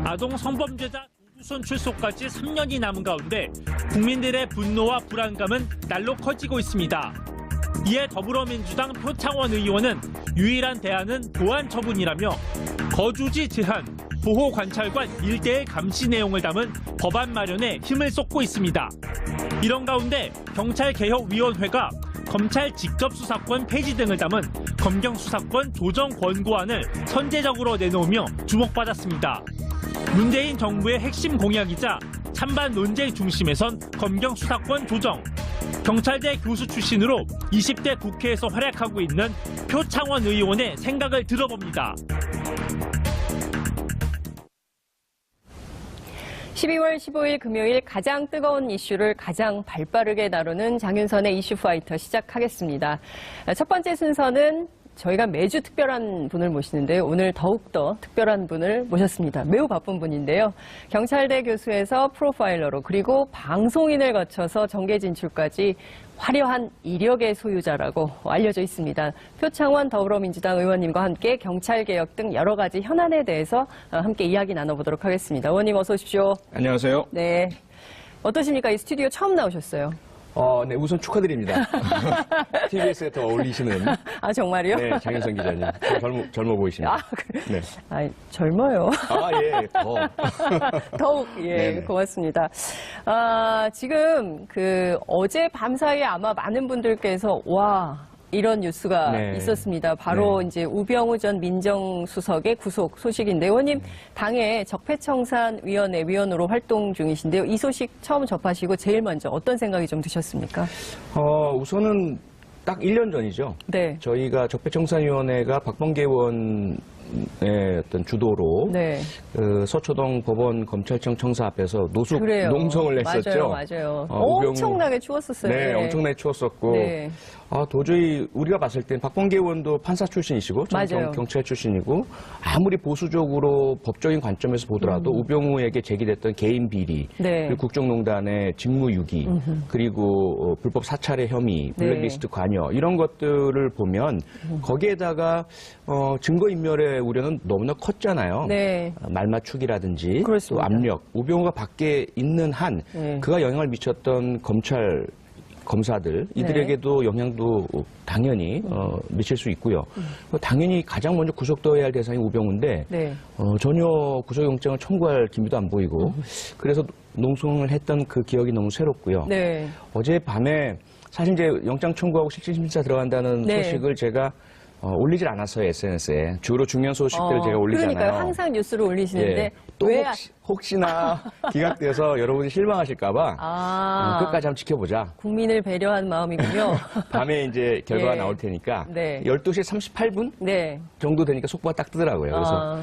아동 성범죄자 조두순 출소까지 3년이 남은 가운데 국민들의 분노와 불안감은 날로 커지고 있습니다. 이에 더불어민주당 표창원 의원은 유일한 대안은 보안 처분이라며 거주지 제한, 보호관찰관 1:1 감시 내용을 담은 법안 마련에 힘을 쏟고 있습니다. 이런 가운데 경찰개혁위원회가 검찰 직접수사권 폐지 등을 담은 검경수사권 조정 권고안을 선제적으로 내놓으며 주목받았습니다. 문재인 정부의 핵심 공약이자 찬반 논쟁 중심에선 검경수사권 조정, 경찰대 교수 출신으로 20대 국회에서 활약하고 있는 표창원 의원의 생각을 들어봅니다. 12월 15일 금요일 가장 뜨거운 이슈를 가장 발빠르게 다루는 장윤선의 이슈 파이터 시작하겠습니다. 첫 번째 순서는 저희가 매주 특별한 분을 모시는데요. 오늘 더욱더 특별한 분을 모셨습니다. 매우 바쁜 분인데요. 경찰대 교수에서 프로파일러로 그리고 방송인을 거쳐서 정계 진출까지 화려한 이력의 소유자라고 알려져 있습니다. 표창원 더불어민주당 의원님과 함께 경찰개혁 등 여러 가지 현안에 대해서 함께 이야기 나눠보도록 하겠습니다. 의원님 어서 오십시오. 안녕하세요. 네. 어떠십니까? 이 스튜디오 처음 나오셨어요. 네, 우선 축하드립니다. TBS에 더 어울리시는. 아, 정말요? 네, 장윤선 기자님. 젊어 보이십니다. 그래. 네. 젊어요. 예, 더. 더욱, 예, 네네. 고맙습니다. 지금, 어제 밤 사이에 아마 많은 분들께서, 이런 뉴스가 네. 있었습니다. 바로 네. 이제 우병우 전 민정수석의 구속 소식인데, 의원님, 당의 적폐청산위원회 위원으로 활동 중이신데요. 이 소식 처음 접하시고 제일 먼저 어떤 생각이 좀 드셨습니까? 우선은 딱 1년 전이죠. 네. 저희가 적폐청산위원회가 박범계 의원의 어떤 주도로 네. 서초동 법원 검찰청 청사 앞에서 그래요. 농성을 했었죠. 맞아요. 우병우. 엄청나게 추웠었어요. 네, 엄청나게 추웠었고. 네. 도저히 우리가 봤을 땐 박범계 의원도 판사 출신이시고 맞아요. 경찰 출신이고 아무리 보수적으로 법적인 관점에서 보더라도 우병우에게 제기됐던 개인 비리, 네. 그리고 국정농단의 직무유기, 그리고 불법 사찰의 혐의, 블랙리스트 관여 이런 것들을 보면 거기에다가 증거인멸의 우려는 너무나 컸잖아요. 네. 말맞추기라든지 그렇습니다. 또 압력. 우병우가 밖에 있는 한 그가 영향을 미쳤던 검사들 이들에게도 영향도 당연히 미칠 수 있고요. 당연히 가장 먼저 구속되어야 할 대상이 우병우인데 네. 전혀 구속영장을 청구할 기미도 안 보이고 그래서 농성을 했던 그 기억이 너무 새롭고요. 네. 어젯밤에 사실 이제 영장 청구하고 실질심사 들어간다는 네. 소식을 제가 올리질 않았어요, SNS에. 주로 중요한 소식들을 제가 올리잖아요. 그러니까요. 항상 뉴스를 올리시는데 예. 또 왜 혹시나 기각돼서 여러분이 실망하실까봐 끝까지 한번 지켜보자. 국민을 배려한 마음이군요. 밤에 이제 결과가 예. 나올 테니까 네. 12시 38분 네. 정도 되니까 속보가 딱 뜨더라고요. 그래서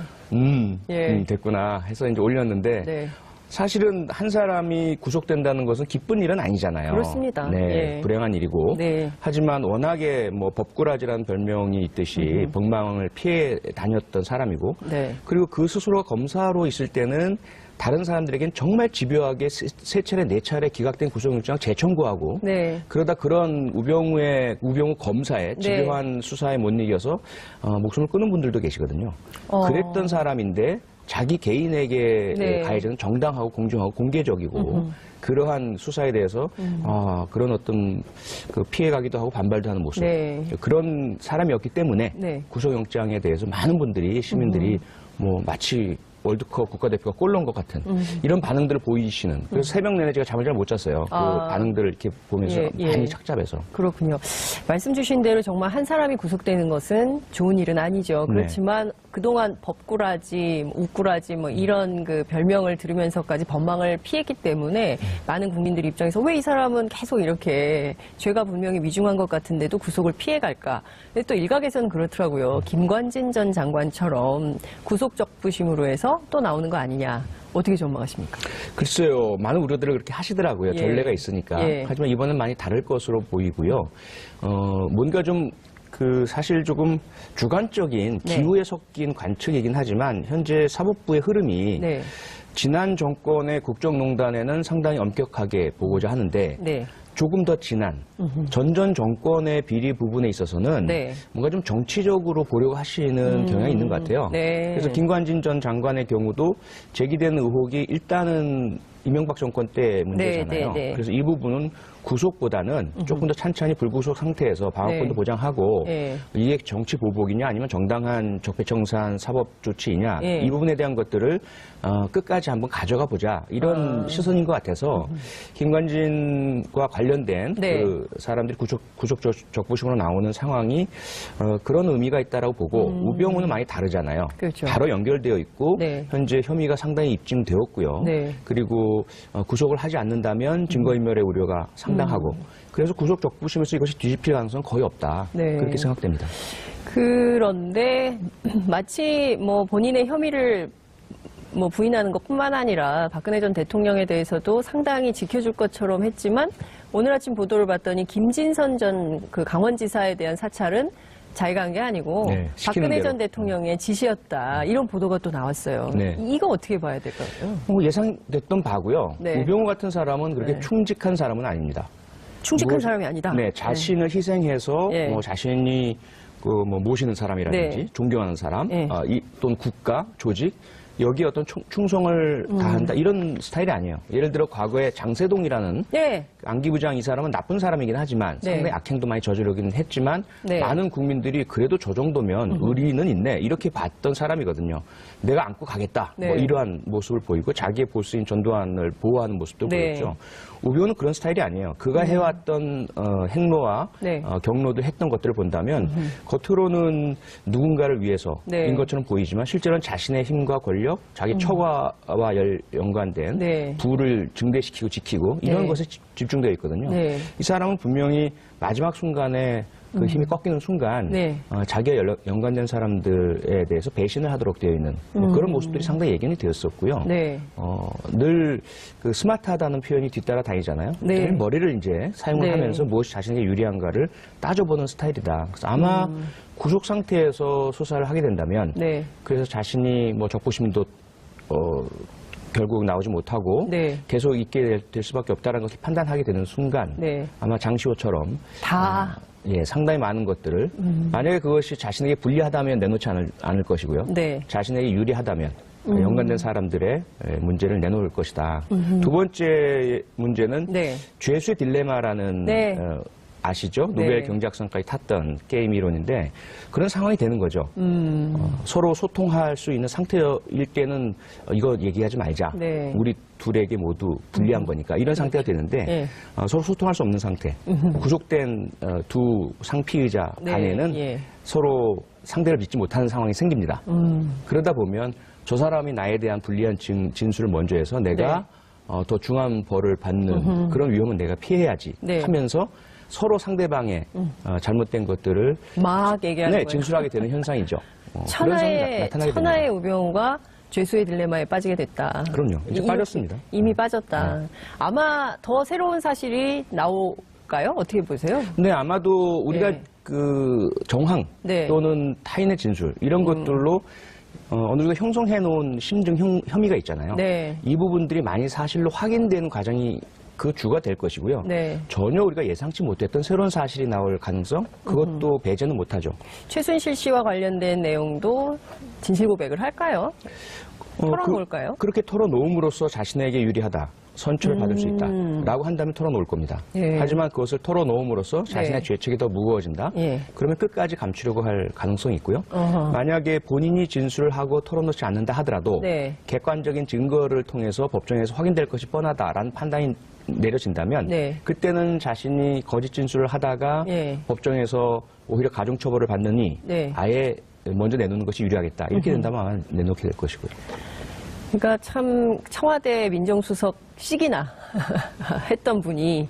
예. 됐구나 해서 이제 올렸는데 네. 사실은 한 사람이 구속된다는 것은 기쁜 일은 아니잖아요. 그렇습니다. 네, 예. 불행한 일이고. 네. 하지만 워낙에 뭐 법꾸라지라는 별명이 있듯이 법망을 피해 다녔던 사람이고. 네. 그리고 그 스스로가 검사로 있을 때는 다른 사람들에겐 정말 집요하게 세 차례, 네 차례 기각된 구속영장 재청구하고. 네. 그러다 그런 우병우 검사의 집요한 수사에 못 이겨서 목숨을 끊은 분들도 계시거든요. 그랬던 사람인데 자기 개인에게 가해자는 정당하고 공정하고 공개적이고 그러한 수사에 대해서 그런 어떤 그 피해가기도 하고 반발도 하는 모습 그런 사람이었기 때문에 구속영장에 대해서 많은 분들이 시민들이 뭐 마치 월드컵 국가대표가 골 넣은 것 같은 이런 반응들을 보이시는 그래서 새벽 내내 제가 잠을 잘 못 잤어요. 그 반응들을 이렇게 보면서 많이 착잡해서. 그렇군요. 말씀 주신 대로 정말 한 사람이 구속되는 것은 좋은 일은 아니죠. 그렇지만 그동안 법꾸라지, 우꾸라지 뭐 이런 그 별명을 들으면서까지 법망을 피했기 때문에 많은 국민들 입장에서 왜 이 사람은 계속 이렇게 죄가 분명히 위중한 것 같은데도 구속을 피해갈까. 근데 또 일각에서는 그렇더라고요. 김관진 전 장관처럼 구속적부심으로 해서 또 나오는 거 아니냐. 어떻게 전망하십니까? 글쎄요. 많은 우려들을 그렇게 하시더라고요. 전례가 있으니까. 하지만 이번엔 많이 다를 것으로 보이고요. 뭔가 좀 사실 조금 주관적인 기후에 섞인 관측이긴 하지만 현재 사법부의 흐름이 지난 정권의 국정농단에는 상당히 엄격하게 보고자 하는데 조금 더 진한 전전 정권의 비리 부분에 있어서는 네. 뭔가 좀 정치적으로 보려고 하시는 경향이 있는 것 같아요. 네. 그래서 김관진 전 장관의 경우도 제기된 의혹이 일단은 이명박 정권 때 문제잖아요. 네. 그래서 이 부분은 구속보다는 조금 더 찬찬히 불구속 상태에서 방어권도 네. 보장하고 네. 이게 정치 보복이냐 아니면 정당한 적폐청산 사법 조치이냐 네. 이 부분에 대한 것들을 끝까지 한번 가져가 보자 이런 시선인 것 같아서 김관진과 관련된 네. 그 사람들이 구속 적부심으로 나오는 상황이 그런 의미가 있다라고 보고 우병우는 많이 다르잖아요. 그렇죠. 바로 연결되어 있고 네. 현재 혐의가 상당히 입증되었고요. 네. 그리고 구속을 하지 않는다면 증거인멸의 우려가 상당하고 그래서 구속 적부심에서 이것이 뒤집힐 가능성은 거의 없다. 네. 그렇게 생각됩니다. 그런데 마치 뭐 본인의 혐의를 뭐 부인하는 것뿐만 아니라 박근혜 전 대통령에 대해서도 상당히 지켜줄 것처럼 했지만 오늘 아침 보도를 봤더니 김진선 전 그 강원지사에 대한 사찰은 자기가 한 게 아니고 네, 시키는 박근혜 대로. 전 대통령의 지시였다. 이런 보도가 또 나왔어요. 네. 이거 어떻게 봐야 될까요? 뭐 예상됐던 바고요. 네. 우병우 같은 사람은 그렇게 네. 충직한 사람은 아닙니다. 충직한 뭐, 사람이 아니다. 네, 자신을 희생해서 네. 뭐 자신이 그 뭐 모시는 사람이라든지 네. 존경하는 사람, 네. 또는 국가, 조직 여기에 어떤 충성을 다한다 이런 스타일이 아니에요. 예를 들어 과거에 장세동이라는 네. 안기부장 이 사람은 나쁜 사람이긴 하지만 네. 상당히 악행도 많이 저지르긴 했지만 네. 많은 국민들이 그래도 저 정도면 의리는 있네 이렇게 봤던 사람이거든요. 내가 안고 가겠다 네. 뭐 이러한 모습을 보이고 자기의 보스인 전두환을 보호하는 모습도 네. 보였죠. 우병우는 그런 스타일이 아니에요. 그가 해왔던 행로와 네. 경로도 했던 것들을 본다면 겉으로는 누군가를 위해서인 네. 것처럼 보이지만 실제로는 자신의 힘과 권력, 자기 처가와 연관된 네. 부를 증대시키고 지키고 이런 네. 것에 집중되어 있거든요. 네. 이 사람은 분명히 마지막 순간에 그 힘이 꺾이는 순간 네. 자기와 연관된 사람들에 대해서 배신을 하도록 되어 있는 뭐 그런 모습들이 상당히 예견이 되었었고요. 네. 늘 그 스마트하다는 표현이 뒤따라 다니잖아요. 네. 늘 머리를 이제 사용을 네. 하면서 무엇이 자신에게 유리한가를 따져보는 스타일이다. 그래서 아마 구속 상태에서 수사를 하게 된다면 네. 그래서 자신이 뭐 적부심도 결국 나오지 못하고 네. 계속 있게 될 수밖에 없다는 것을 판단하게 되는 순간 네. 아마 장시호처럼 다. 상당히 많은 것들을 만약에 그것이 자신에게 불리하다면 내놓지 않을 것이고요. 네. 자신에게 유리하다면 연관된 사람들의 문제를 내놓을 것이다. 두 번째 문제는 네. 죄수의 딜레마라는 네. 아시죠? 네. 노벨 경제학상까지 탔던 게임 이론인데 그런 상황이 되는 거죠. 서로 소통할 수 있는 상태일 때는 이거 얘기하지 말자. 네. 우리 둘에게 모두 불리한 거니까 이런 상태가 되는데 네. 서로 소통할 수 없는 상태. 구속된 두 상피의자 네. 간에는 예. 서로 상대를 믿지 못하는 상황이 생깁니다. 그러다 보면 저 사람이 나에 대한 불리한 진술을 먼저 해서 내가 더 중한 벌을 받는 그런 위험은 내가 피해야지 네. 하면서 서로 상대방의 잘못된 것들을 막 얘기하는 거예요. 진술하게 되는 현상이죠. 그런 상황이 나타나게 천하의 됩니다. 우병우가 죄수의 딜레마에 빠지게 됐다. 그럼요. 이제 빠졌습니다. 이미 빠졌다. 아마 더 새로운 사실이 나올까요? 어떻게 보세요? 네, 아마도 우리가 네. 그 정황 네. 또는 타인의 진술 이런 것들로 어느 정도 형성해 놓은 심증 혐의가 있잖아요. 네. 이 부분들이 많이 사실로 확인되는 과정이 그 주가 될 것이고요. 네. 전혀 우리가 예상치 못했던 새로운 사실이 나올 가능성 그것도 배제는 못하죠. 최순실 씨와 관련된 내용도 진실 고백을 할까요? 털어놓을까요? 그렇게 털어놓음으로써 자신에게 유리하다. 선처를 받을 수 있다라고 한다면 털어놓을 겁니다. 예. 하지만 그것을 털어놓음으로써 자신의 네. 죄책이 더 무거워진다. 예. 그러면 끝까지 감추려고 할 가능성이 있고요. 어허. 만약에 본인이 진술을 하고 털어놓지 않는다 하더라도 네. 객관적인 증거를 통해서 법정에서 확인될 것이 뻔하다라는 판단이 내려진다면 네. 그때는 자신이 거짓 진술을 하다가 예. 법정에서 오히려 가중처벌을 받느니 네. 아예 먼저 내놓는 것이 유리하겠다. 이렇게 된다면 아마 내놓게 될 것이고요. 그러니까 참 청와대 민정수석식이나 했던 분이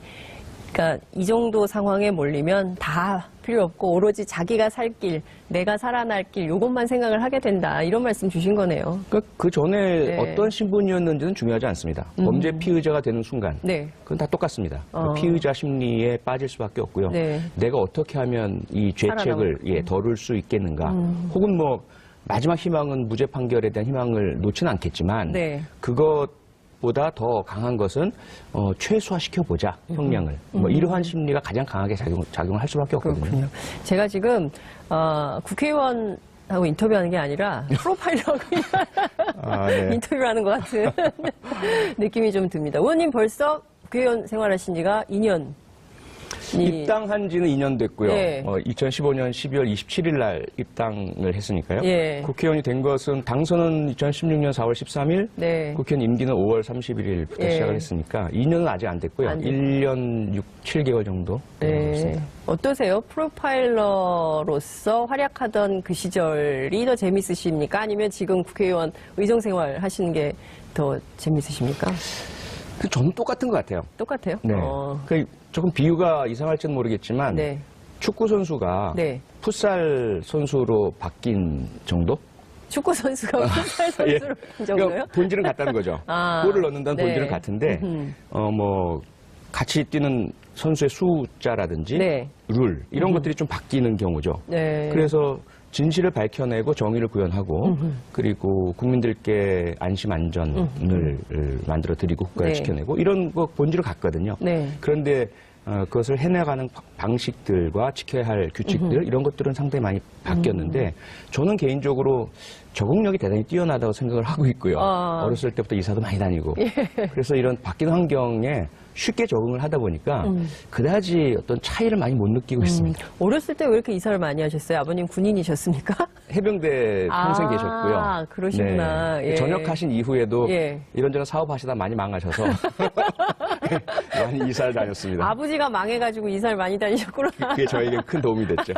그러니까 이 정도 상황에 몰리면 다 필요 없고 오로지 자기가 살 길, 내가 살아날 길 요것만 생각을 하게 된다. 이런 말씀 주신 거네요. 그 전에 네. 어떤 신분이었는지는 중요하지 않습니다. 범죄 피의자가 되는 순간 네. 그건 다 똑같습니다. 피의자 심리에 빠질 수밖에 없고요. 네. 내가 어떻게 하면 이 죄책을 덜을 수 있겠는가. 혹은 뭐 마지막 희망은 무죄 판결에 대한 희망을 놓지는 않겠지만 네. 그것 보다 더 강한 것은 최소화시켜보자, 형량을. 뭐 이러한 심리가 가장 강하게 작용을 할 수밖에 없거든요. 그렇군요. 제가 지금 국회의원하고 인터뷰하는 게 아니라 프로파일러하고 네. 인터뷰를 하는 것 같은 느낌이 좀 듭니다. 의원님 벌써 국회의원 생활하신 지가 2년. 입당한 지는 2년 됐고요. 예. 2015년 12월 27일 날 입당을 했으니까요. 예. 국회의원이 된 것은 당선은 2016년 4월 13일, 네. 국회의원 임기는 5월 31일부터 예. 시작을 했으니까 2년은 아직 안 됐고요. 안 됐- 1년 6, 7개월 정도 네. 됐습니다. 어떠세요? 프로파일러로서 활약하던 그 시절이 더 재밌으십니까? 아니면 지금 국회의원 의정생활 하시는 게 더 재밌으십니까? 저는 똑같은 것 같아요. 똑같아요? 네. 조금 비유가 이상할지는 모르겠지만 네. 축구 선수가 네. 풋살 선수로 바뀐 정도? 축구 선수가 풋살 선수로 그 정도요? 그러니까 본질은 같다는 거죠. 아, 골을 넣는다는 네. 본질은 같은데, 같이 뛰는 선수의 숫자라든지, 네. 룰, 이런 것들이 좀 바뀌는 경우죠. 네. 그래서 진실을 밝혀내고 정의를 구현하고, 그리고 국민들께 안심 안전을 만들어 드리고 국가를 네. 지켜내고, 이런 거 본질은 같거든요. 네. 그런데 그것을 해나가는 방식들과 지켜야 할 규칙들 이런 것들은 상당히 많이 바뀌었는데 저는 개인적으로 적응력이 대단히 뛰어나다고 생각을 하고 있고요. 어렸을 때부터 이사도 많이 다니고 그래서 이런 바뀐 환경에 쉽게 적응을 하다 보니까 그다지 어떤 차이를 많이 못 느끼고 있습니다. 어렸을 때 왜 이렇게 이사를 많이 하셨어요? 아버님 군인이셨습니까? 해병대 평생 계셨고요. 아, 그러시구나. 예. 전역하신 이후에도 예. 이런저런 사업하시다 많이 망하셔서 많이 이사를 다녔습니다. 아버지가 망해가지고 이사를 많이 다니셨구나. 그게 저에게 큰 도움이 됐죠.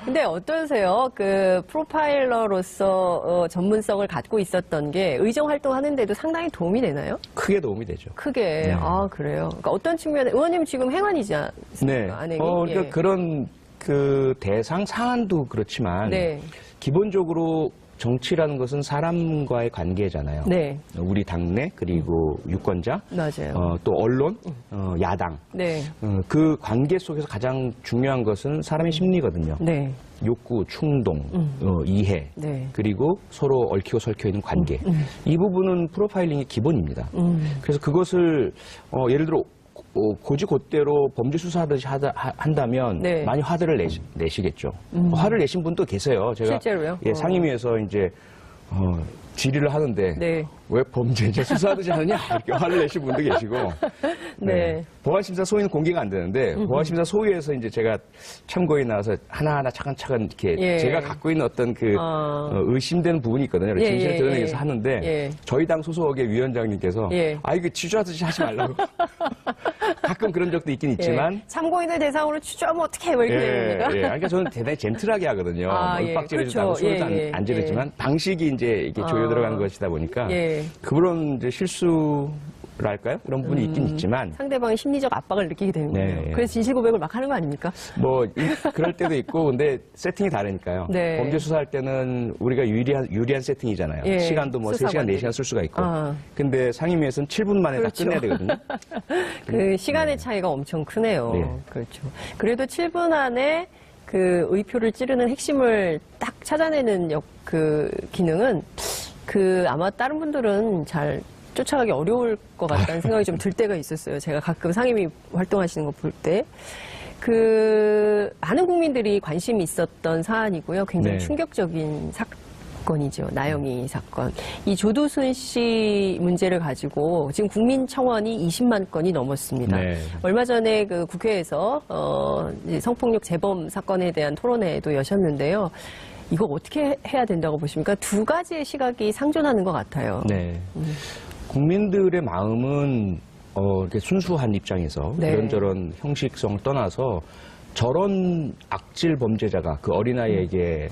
근데 어떠세요? 그 프로파일러로서 전문성을 갖고 있었던 게 의정 활동하는데도 상당히 도움이 되나요? 크게 도움이 되죠. 크게. 네. 아, 그래요. 그러니까 어떤 측면에 의원님 지금 행안이지 않습니까? 네. 안행이? 그러니까 예. 그런 그 대상 사안도 그렇지만 네. 기본적으로 정치라는 것은 사람과의 관계잖아요. 네. 우리 당내 그리고 유권자, 맞아요. 또 언론, 야당. 네. 그 관계 속에서 가장 중요한 것은 사람의 심리거든요. 네. 욕구, 충동, 이해, 네. 그리고 서로 얽히고 설켜 있는 관계. 이 부분은 프로파일링의 기본입니다. 그래서 그것을 예를 들어 고지곧대로 범죄 수사하듯이 한다면 네. 많이 화들을 내시겠죠. 화를 내신 분도 계세요. 제가 실제로요? 예, 상임위에서 이제 질의를 하는데 네. 왜 범죄자 수사하듯이 하느냐 이렇게 화를 내신 분도 계시고 네. 보안심사 소위는 공개가 안 되는데 보안심사 소위에서 이제 제가 참고인 나와서 하나하나 차근차근 이렇게 예. 제가 갖고 있는 어떤 그 의심되는 부분이 있거든요. 예, 진실을 예, 드러내기 예. 위해서 하는데 예. 저희 당 소속의 위원장님께서 예. 이거 취조하듯이 하지 말라고 가끔 그런 적도 있긴 있지만 예. 참고인들 대상으로 추조하면 어떻게 해? 뭐 이렇게 됩니까? 그러니까 저는 대단히 젠틀하게 하거든요. 아, 예. 윽박지르지도 그렇죠. 않고 소리도 예, 예. 안 지르지만 방식이 이제 이렇게 조여 들어간 것이다 보니까 예. 그런 이제 실수랄까요? 이런 부분이 있긴 있지만 상대방의 심리적 압박을 느끼게 되는 네, 거예요. 예. 그래서 진실 고백을 막 하는 거 아닙니까? 그럴 때도 있고 근데 세팅이 다르니까요. 네. 범죄 수사할 때는 우리가 유리한 세팅이잖아요. 예. 시간도 뭐 3시간, 수사관들이. 4시간 쓸 수가 있고. 아. 근데 상임위에서는 7분 만에 그렇죠. 다 끝내야 되거든요. 그 시간의 차이가 엄청 크네요. 네. 그렇죠. 그래도 7분 안에 그 의표를 찌르는 핵심을 딱 찾아내는 그 기능은 아마 다른 분들은 잘 쫓아가기 어려울 것 같다는 생각이 좀 들 때가 있었어요. 제가 가끔 상임위 활동하시는 거 볼 때. 많은 국민들이 관심이 있었던 사안이고요. 굉장히 네. 충격적인 사건이죠. 나영이 사건. 이 조두순 씨 문제를 가지고 지금 국민청원이 20만 건이 넘었습니다. 네. 얼마 전에 그 국회에서 이제 성폭력 재범 사건에 대한 토론회도 여셨는데요. 이거 어떻게 해야 된다고 보십니까? 두 가지의 시각이 상존하는 것 같아요. 네. 국민들의 마음은 이렇게 순수한 입장에서 네. 이런저런 형식성을 떠나서 저런 악질 범죄자가 그 어린아이에게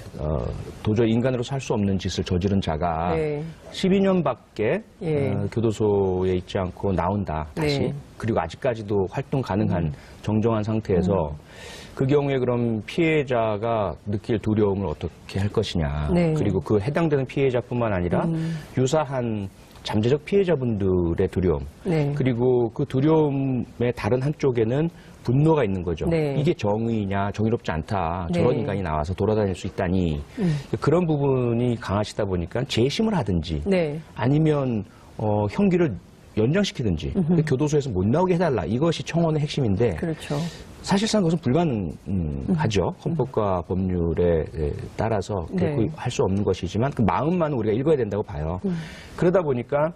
도저히 인간으로 살 수 없는 짓을 저지른 자가 네. 12년밖에 예. 교도소에 있지 않고 나온다 다시 네. 그리고 아직까지도 활동 가능한 정정한 상태에서 그 경우에 그럼 피해자가 느낄 두려움을 어떻게 할 것이냐 네. 그리고 그 해당되는 피해자뿐만 아니라 유사한 잠재적 피해자분들의 두려움 네. 그리고 그 두려움의 다른 한쪽에는 분노가 있는 거죠. 네. 이게 정의냐, 정의롭지 않다. 네. 저런 인간이 나와서 돌아다닐 수 있다니. 그런 부분이 강하시다 보니까 재심을 하든지 네. 아니면 형기를 연장시키든지 교도소에서 못 나오게 해달라. 이것이 청원의 핵심인데 그렇죠. 사실상 그것은 불가능하죠. 헌법과 법률에 따라서 결코 네. 할 수 없는 것이지만 그 마음만은 우리가 읽어야 된다고 봐요. 그러다 보니까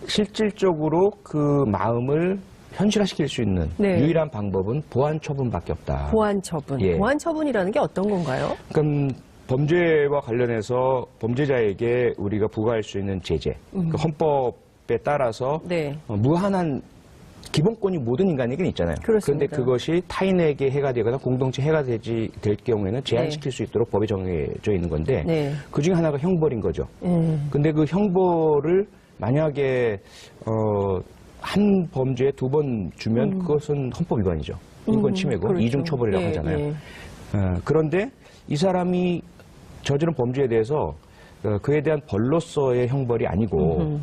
실질적으로 그 마음을 현실화시킬 수 있는 네. 유일한 방법은 보안 처분밖에 없다. 보안 처분. 예. 보안 처분이라는 게 어떤 건가요? 그럼 범죄와 관련해서 범죄자에게 우리가 부과할 수 있는 제재, 그 헌법에 따라서 네. 무한한 기본권이 모든 인간에게는 있잖아요. 그렇습니다. 그런데 그것이 타인에게 해가 되거나 공동체 해가 될 경우에는 제한시킬 수 있도록 법에 정해져 있는 건데 네. 그 중에 하나가 형벌인 거죠. 근데 그 형벌을 만약에 한 범죄에 2번 주면 그것은 헌법 위반이죠. 인권 침해고 그렇죠. 이중 처벌이라고 예, 하잖아요. 예. 그런데 이 사람이 저지른 범죄에 대해서 그에 대한 벌로서의 형벌이 아니고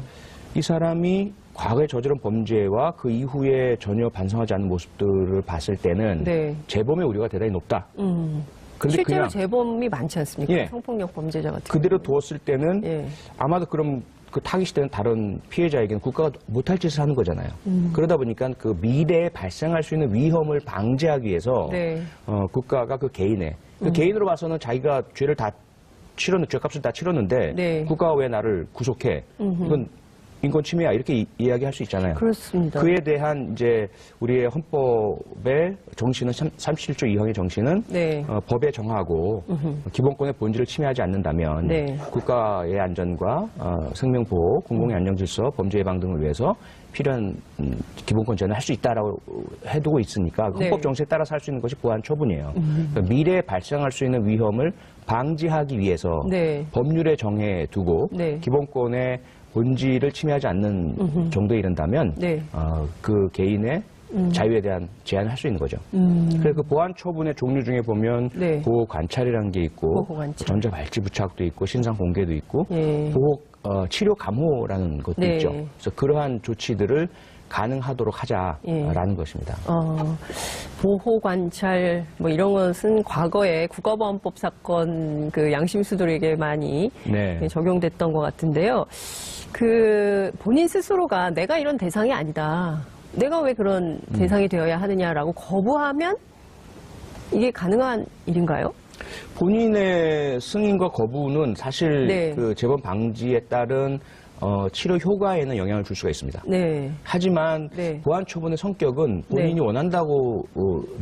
이 사람이 과거에 저지른 범죄와 그 이후에 전혀 반성하지 않는 모습들을 봤을 때는 네. 재범의 우려가 대단히 높다. 그런데 실제로 그냥 재범이 많지 않습니까? 예. 성폭력 범죄자 같은 그대로 경우는. 두었을 때는 예. 아마도 그럼 그 타깃이 되는 다른 피해자에게는 국가가 못할 짓을 하는 거잖아요. 그러다 보니까 그 미래에 발생할 수 있는 위험을 방지하기 위해서 네. 국가가 그 개인의 그 개인으로 봐서는 자기가 죄를 다 죄값을 다 치렀는데 네. 국가가 왜 나를 구속해? 이건 인권 침해야 이렇게 이야기할 수 있잖아요. 그렇습니다. 그에 대한 이제 우리의 헌법의 정신은 37조 2항의 정신은 네. 법에 정하고 기본권의 본질을 침해하지 않는다면 네. 국가의 안전과 생명보호, 공공의 안정질서, 범죄 예방 등을 위해서 필요한 기본권 제한을 할 수 있다라고 해두고 있으니까 네. 헌법 정신에 따라서 할 수 있는 것이 보안 처분이에요. 그러니까 미래에 발생할 수 있는 위험을 방지하기 위해서 네. 법률에 정해두고 네. 기본권의 본질을 침해하지 않는 정도에 이른다면 네. 그 개인의 자유에 대한 제한을 할 수 있는 거죠. 그래서 그 보안 처분의 종류 중에 보면 네. 보호 관찰이라는 게 있고 보호 관찰. 전자 발찌 부착도 있고 신상 공개도 있고 예. 보호 치료 감호라는 것도 네. 있죠. 그래서 그러한 조치들을 가능하도록 하자라는 것입니다. 보호 관찰 뭐 이런 것은 과거에 국가보안법 사건 그 양심수들에게 많이 네. 적용됐던 것 같은데요. 그 본인 스스로가 내가 이런 대상이 아니다. 내가 왜 그런 대상이 되어야 하느냐라고 거부하면 이게 가능한 일인가요? 본인의 승인과 거부는 사실 네. 그 재범 방지에 따른 치료 효과에는 영향을 줄 수가 있습니다. 네. 하지만 네. 보안 처분의 성격은 본인이 네. 원한다고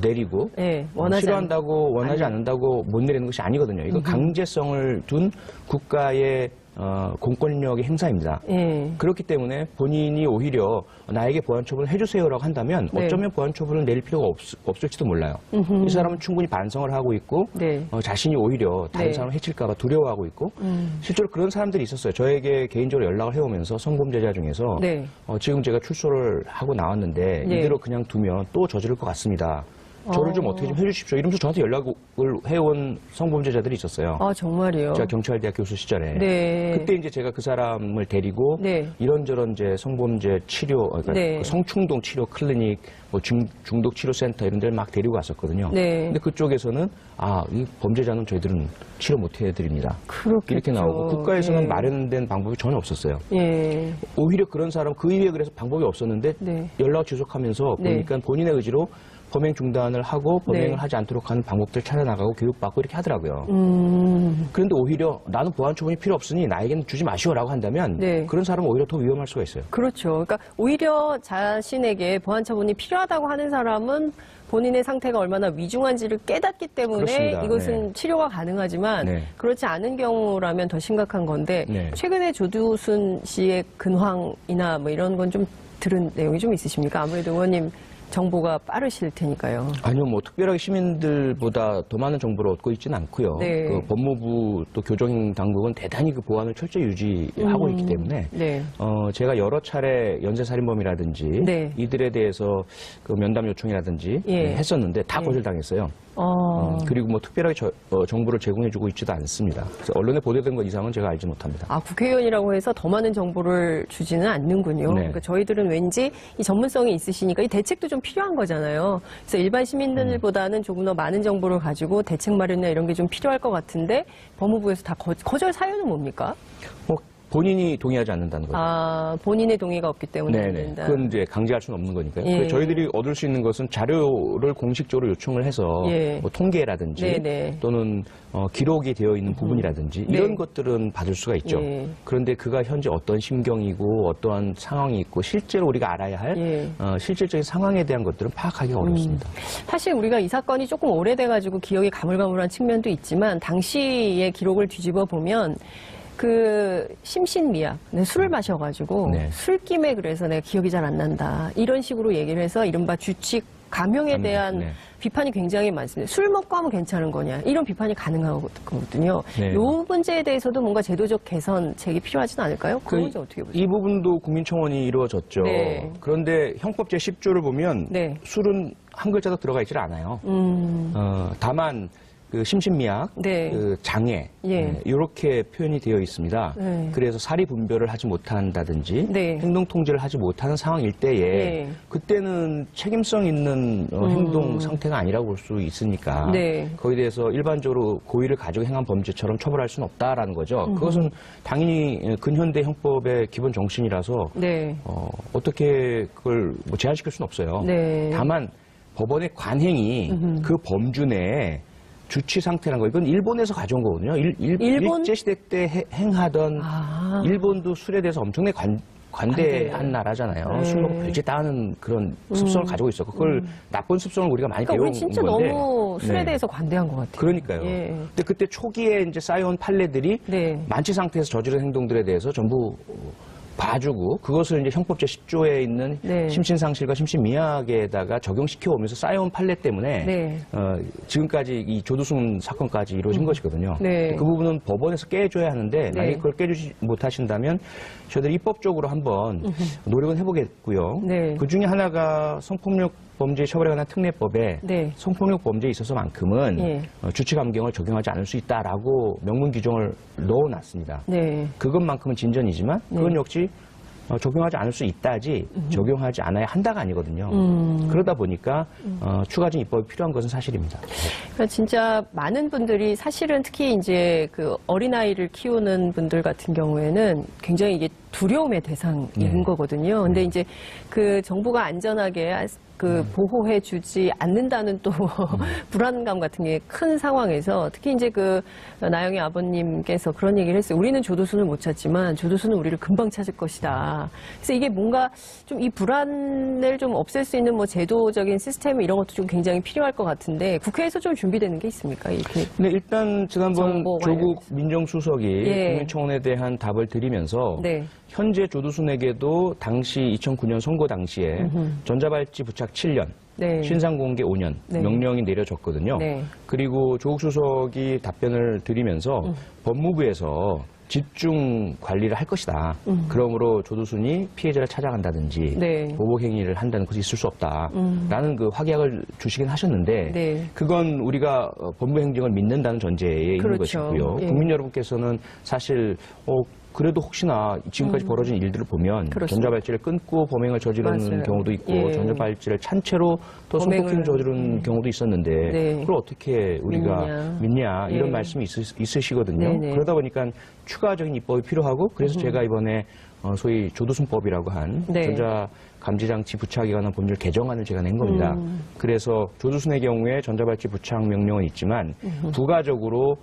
내리고 네. 원하지 싫어한다고 원하지 않는다고 못 내리는 것이 아니거든요. 이건 강제성을 둔 국가의 공권력의 행사입니다. 예. 그렇기 때문에 본인이 오히려 나에게 보안 처분을 해주세요라고 한다면 네. 어쩌면 보안 처분을 내릴 필요가 없을지도 몰라요. 이 사람은 충분히 반성을 하고 있고 네. 자신이 오히려 다른 네. 사람을 해칠까 봐 두려워하고 있고 실제로 그런 사람들이 있었어요. 저에게 개인적으로 연락을 해오면서 성범죄자 중에서 네. 지금 제가 출소를 하고 나왔는데 네. 이대로 그냥 두면 또 저지를 것 같습니다. 저를 좀 어떻게 좀 해주십시오. 이러면서 저한테 연락을 해온 성범죄자들이 있었어요. 아, 정말이요? 제가 경찰대학 교수 시절에. 네. 그때 이제 제가 그 사람을 데리고 네. 이런저런 이제 성범죄 치료, 그러니까 네. 그 성충동 치료 클리닉, 뭐 중독 치료 센터 이런 데를 막 데리고 갔었거든요. 네. 근데 그쪽에서는 이 범죄자는 저희들은 치료 못 해드립니다. 그렇겠죠. 이렇게 나오고 국가에서는 예. 마련된 방법이 전혀 없었어요. 예. 오히려 그런 사람 그 이후에 그래서 방법이 없었는데 네. 연락 지속하면서 네. 보니까 본인의 의지로 범행 중단을 하고 범행을 네. 하지 않도록 하는 방법들 찾아나가고 교육받고 이렇게 하더라고요. 그런데 오히려 나는 보안 처분이 필요 없으니 나에게는 주지 마시오라고 한다면 네. 그런 사람은 오히려 더 위험할 수가 있어요. 그렇죠. 그러니까 오히려 자신에게 보안 처분이 필요하다고 하는 사람은 본인의 상태가 얼마나 위중한지를 깨닫기 때문에 그렇습니다. 이것은 네. 치료가 가능하지만 네. 그렇지 않은 경우라면 더 심각한 건데 네. 최근에 조두순 씨의 근황이나 뭐 이런 건 좀 들은 내용이 좀 있으십니까? 아무래도 의원님 정보가 빠르실 테니까요. 아니요, 뭐 특별하게 시민들보다 더 많은 정보를 얻고 있지는 않고요. 네. 그 법무부 또 교정 당국은 대단히 그 보안을 철저히 유지하고 있기 때문에 네. 제가 여러 차례 연쇄살인범이라든지 네. 이들에 대해서 그 면담 요청이라든지 예. 했었는데 다 예. 거절당했어요. 그리고 뭐 특별하게 정보를 제공해주고 있지도 않습니다. 그래서 언론에 보도된 것 이상은 제가 알지 못합니다. 아, 국회의원이라고 해서 더 많은 정보를 주지는 않는군요. 네. 그러니까 저희들은 왠지 이 전문성이 있으시니까 이 대책도 좀 필요한 거잖아요. 그래서 일반 시민들보다는 조금 더 많은 정보를 가지고 대책 마련이나 이런 게 좀 필요할 것 같은데 법무부에서 다 거절 사유는 뭡니까? 본인이 동의하지 않는다는 거죠. 아, 본인의 동의가 없기 때문에 안 네네. 된다. 그건 이제 강제할 수는 없는 거니까요. 예. 그래서 저희들이 얻을 수 있는 것은 자료를 공식적으로 요청을 해서 예. 뭐 통계라든지 네네. 또는 기록이 되어 있는 부분이라든지 네. 이런 것들은 받을 수가 있죠. 예. 그런데 그가 현재 어떤 심경이고 어떠한 상황이 있고 실제로 우리가 알아야 할 예. 실질적인 상황에 대한 것들은 파악하기가 어렵습니다. 사실 우리가 이 사건이 조금 오래돼가지고 기억이 가물가물한 측면도 있지만 당시의 기록을 뒤집어 보면 그 심신미약, 술을 마셔가지고 네. 술김에 그래서 내가 기억이 잘 안 난다 이런 식으로 얘기를 해서 이른바 주칙 감형에 감형, 대한 네. 비판이 굉장히 많습니다. 술 먹고 하면 괜찮은 거냐 이런 비판이 가능하거든요. 네. 이 문제에 대해서도 뭔가 제도적 개선책이 필요하지는 않을까요? 그 문제 어떻게 보세요? 이 부분도 국민청원이 이루어졌죠. 네. 그런데 형법 제10조를 보면 네. 술은 한 글자도 들어가 있질 않아요. 다만 그 심신미약, 네. 그 장애 예. 이렇게 표현이 되어 있습니다. 네. 그래서 사리 분별을 하지 못한다든지 네. 행동 통제를 하지 못하는 상황일 때에 네. 그때는 책임성 있는 행동 상태가 아니라고 볼 수 있으니까 네. 거기에 대해서 일반적으로 고의를 가지고 행한 범죄처럼 처벌할 수는 없다라는 거죠. 그것은 당연히 근현대 형법의 기본 정신이라서 네. 어떻게 그걸 뭐 제한시킬 수는 없어요. 네. 다만 법원의 관행이 그 범주 내에 주치 상태라는 거, 이건 일본에서 가져온 거거든요. 일본? 일제시대 때 행하던, 아. 일본도 술에 대해서 엄청나게 관대한 나라잖아요. 네. 술 먹고 별짓 다 하는 그런 습성을 가지고 있었고, 그걸 나쁜 습성을 우리가 많이 그러니까 우리 배운 진짜 건데. 너무 술에 네. 대해서 관대한 것 같아요. 그러니까요. 예. 근데 그때 초기에 이제 쌓여온 판례들이 네. 만취 상태에서 저지른 행동들에 대해서 전부 봐주고 그것을 이제 형법 제10조에 있는 네. 심신상실과 심신미약에다가 적용시켜 오면서 쌓여온 판례 때문에 네. 지금까지 이 조두순 사건까지 이루어진 것이거든요. 네. 그 부분은 법원에서 깨줘야 하는데 만약에 그걸 깨주지 못하신다면 저희들이 입법적으로 한번 노력은 해보겠고요. 네. 그 중에 하나가 성폭력 범죄 처벌에 관한 특례법에 네. 성폭력 범죄에 있어서만큼은 예. 주치감경을 적용하지 않을 수 있다라고 명문 규정을 넣어놨습니다. 네. 그것만큼은 진전이지만 그건 역시 적용하지 않을 수 있다지 적용하지 않아야 한다가 아니거든요. 그러다 보니까 추가적인 입법이 필요한 것은 사실입니다. 그러니까 진짜 많은 분들이 사실은 특히 이제 그 어린아이를 키우는 분들 같은 경우에는 굉장히 이게 두려움의 대상인 네. 거거든요. 근데 이제 그 정부가 안전하게 그 보호해 주지 않는다는 또 불안감 같은 게 큰 상황에서 특히 이제 그 나영의 아버님께서 그런 얘기를 했어요. 우리는 조두순을 못 찾지만 조두순은 우리를 금방 찾을 것이다. 그래서 이게 뭔가 좀 이 불안을 좀 없앨 수 있는 뭐 제도적인 시스템 이런 것도 좀 굉장히 필요할 것 같은데 국회에서 좀 준비되는 게 있습니까? 이렇게. 근데 일단 지난번 정보 조국 관련해서. 민정수석이 예. 국민청원에 대한 답을 드리면서 네. 현재 조두순에게도 당시 2009년 선거 당시에 전자발찌 부착 7년, 네. 신상공개 5년 네. 명령이 내려졌거든요. 네. 그리고 조국 수석이 답변을 드리면서 법무부에서 집중 관리를 할 것이다. 그러므로 조두순이 피해자를 찾아간다든지 네. 보복행위를 한다는 것이 있을 수 없다라는 그 확약을 주시긴 하셨는데 네. 그건 우리가 법무행정을 믿는다는 전제에 있는 그렇죠. 것이고요. 예. 국민 여러분께서는 사실 그래도 혹시나 지금까지 벌어진 일들을 보면 그렇습니다. 전자발찌를 끊고 범행을 저지르는 맞아요. 경우도 있고 예. 전자발찌를 찬 채로 또 범행을, 성폭행 저지르는 경우도 있었는데 네. 그걸 어떻게 우리가 믿냐 이런 예. 말씀이 있으시거든요. 네네. 그러다 보니까 추가적인 입법이 필요하고 그래서 제가 이번에 소위 조두순법이라고 한 네. 전자감지장치 부착에 관한 법률 개정안을 제가 낸 겁니다. 그래서 조두순의 경우에 전자발찌 부착 명령은 있지만 부가적으로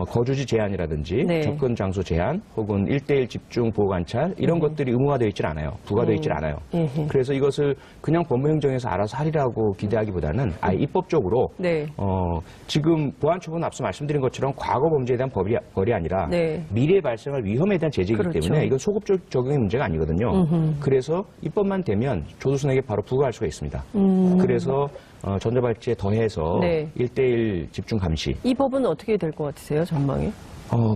거주지 제한이라든지 네. 접근 장소 제한 혹은 1대1 집중 보호 관찰 이런 것들이 의무화되어 있질 않아요. 부과되어 있질 않아요. 그래서 이것을 그냥 법무행정에서 알아서 하리라고 기대하기보다는 아예 입법적으로 네. 지금 보안처분은 앞서 말씀드린 것처럼 과거 범죄에 대한 벌이 아니라 네. 미래에 발생할 위험에 대한 제재이기 그렇죠. 때문에 이건 소급적 적용의 문제가 아니거든요. 그래서 입법만 되면 조두순에게 바로 부과할 수가 있습니다. 그래서 전자발찌에 더해서 네. 1대1 집중 감시. 이 법은 어떻게 될 것 같으세요, 전망이?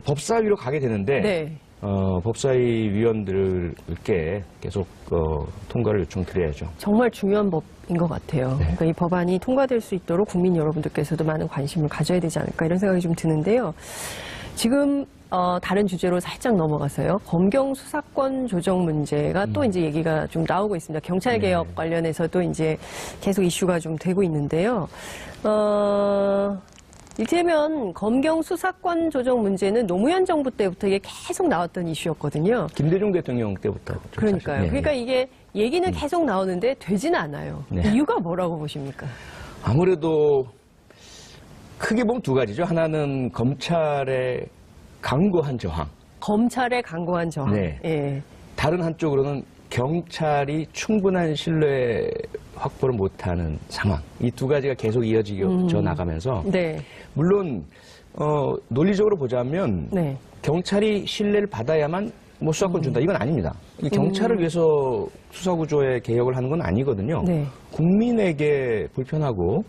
법사위로 가게 되는데 네. 법사위 위원들께 계속 통과를 요청드려야죠. 정말 중요한 법인 것 같아요. 그러니까 이 법안이 통과될 수 있도록 국민 여러분들께서도 많은 관심을 가져야 되지 않을까 이런 생각이 좀 드는데요. 지금 다른 주제로 살짝 넘어가서요. 검경 수사권 조정 문제가 또 이제 얘기가 좀 나오고 있습니다. 경찰 개혁 네. 관련해서도 이제 계속 이슈가 좀 되고 있는데요. 이를테면 검경 수사권 조정 문제는 노무현 정부 때부터 이게 계속 나왔던 이슈였거든요. 김대중 대통령 때부터. 그러니까요. 사실. 네. 그러니까 이게 얘기는 계속 나오는데 되지는 않아요. 네. 이유가 뭐라고 보십니까? 아무래도 크게 보면 두 가지죠. 하나는 검찰의 강고한 저항. 검찰의 강고한 저항. 네. 예. 다른 한쪽으로는 경찰이 충분한 신뢰 확보를 못하는 상황. 이 두 가지가 계속 이어져 나가면서 네. 물론 논리적으로 보자면 네. 경찰이 신뢰를 받아야만 뭐 수사권 준다 이건 아닙니다. 이 경찰을 위해서 수사구조의 개혁을 하는 건 아니거든요. 네. 국민에게 불편하고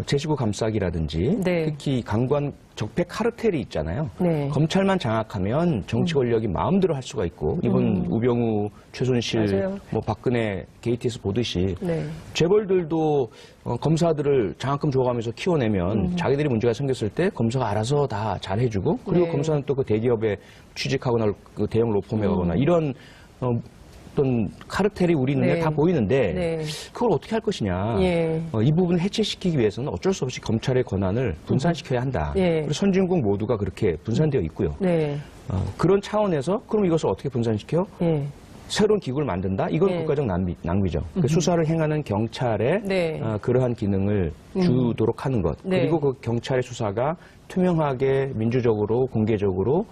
제시고 감싸기라든지 네. 특히 강관 적폐 카르텔이 있잖아요. 네. 검찰만 장악하면 정치 권력이 마음대로 할 수가 있고 이번 우병우, 최순실, 맞아요. 뭐 박근혜 게이트에서 보듯이 네. 재벌들도 검사들을 장학금 줘가면서 키워내면 자기들이 문제가 생겼을 때 검사가 알아서 다 잘해주고 그리고 네. 검사는 또 그 대기업에 취직하거나 그 대형 로펌에 가거나 이런 어떤 카르텔이 우리 눈에 네. 다 보이는데 네. 그걸 어떻게 할 것이냐. 예. 이 부분을 해체시키기 위해서는 어쩔 수 없이 검찰의 권한을 분산시켜야 한다. 예. 그리고 선진국 모두가 그렇게 분산되어 있고요. 네. 그런 차원에서 그럼 이것을 어떻게 분산시켜? 예. 새로운 기구를 만든다? 이건 네. 국가적 낭비죠. 그 수사를 행하는 경찰에 네. 그러한 기능을 주도록 하는 것. 네. 그리고 그 경찰의 수사가 투명하게 민주적으로 공개적으로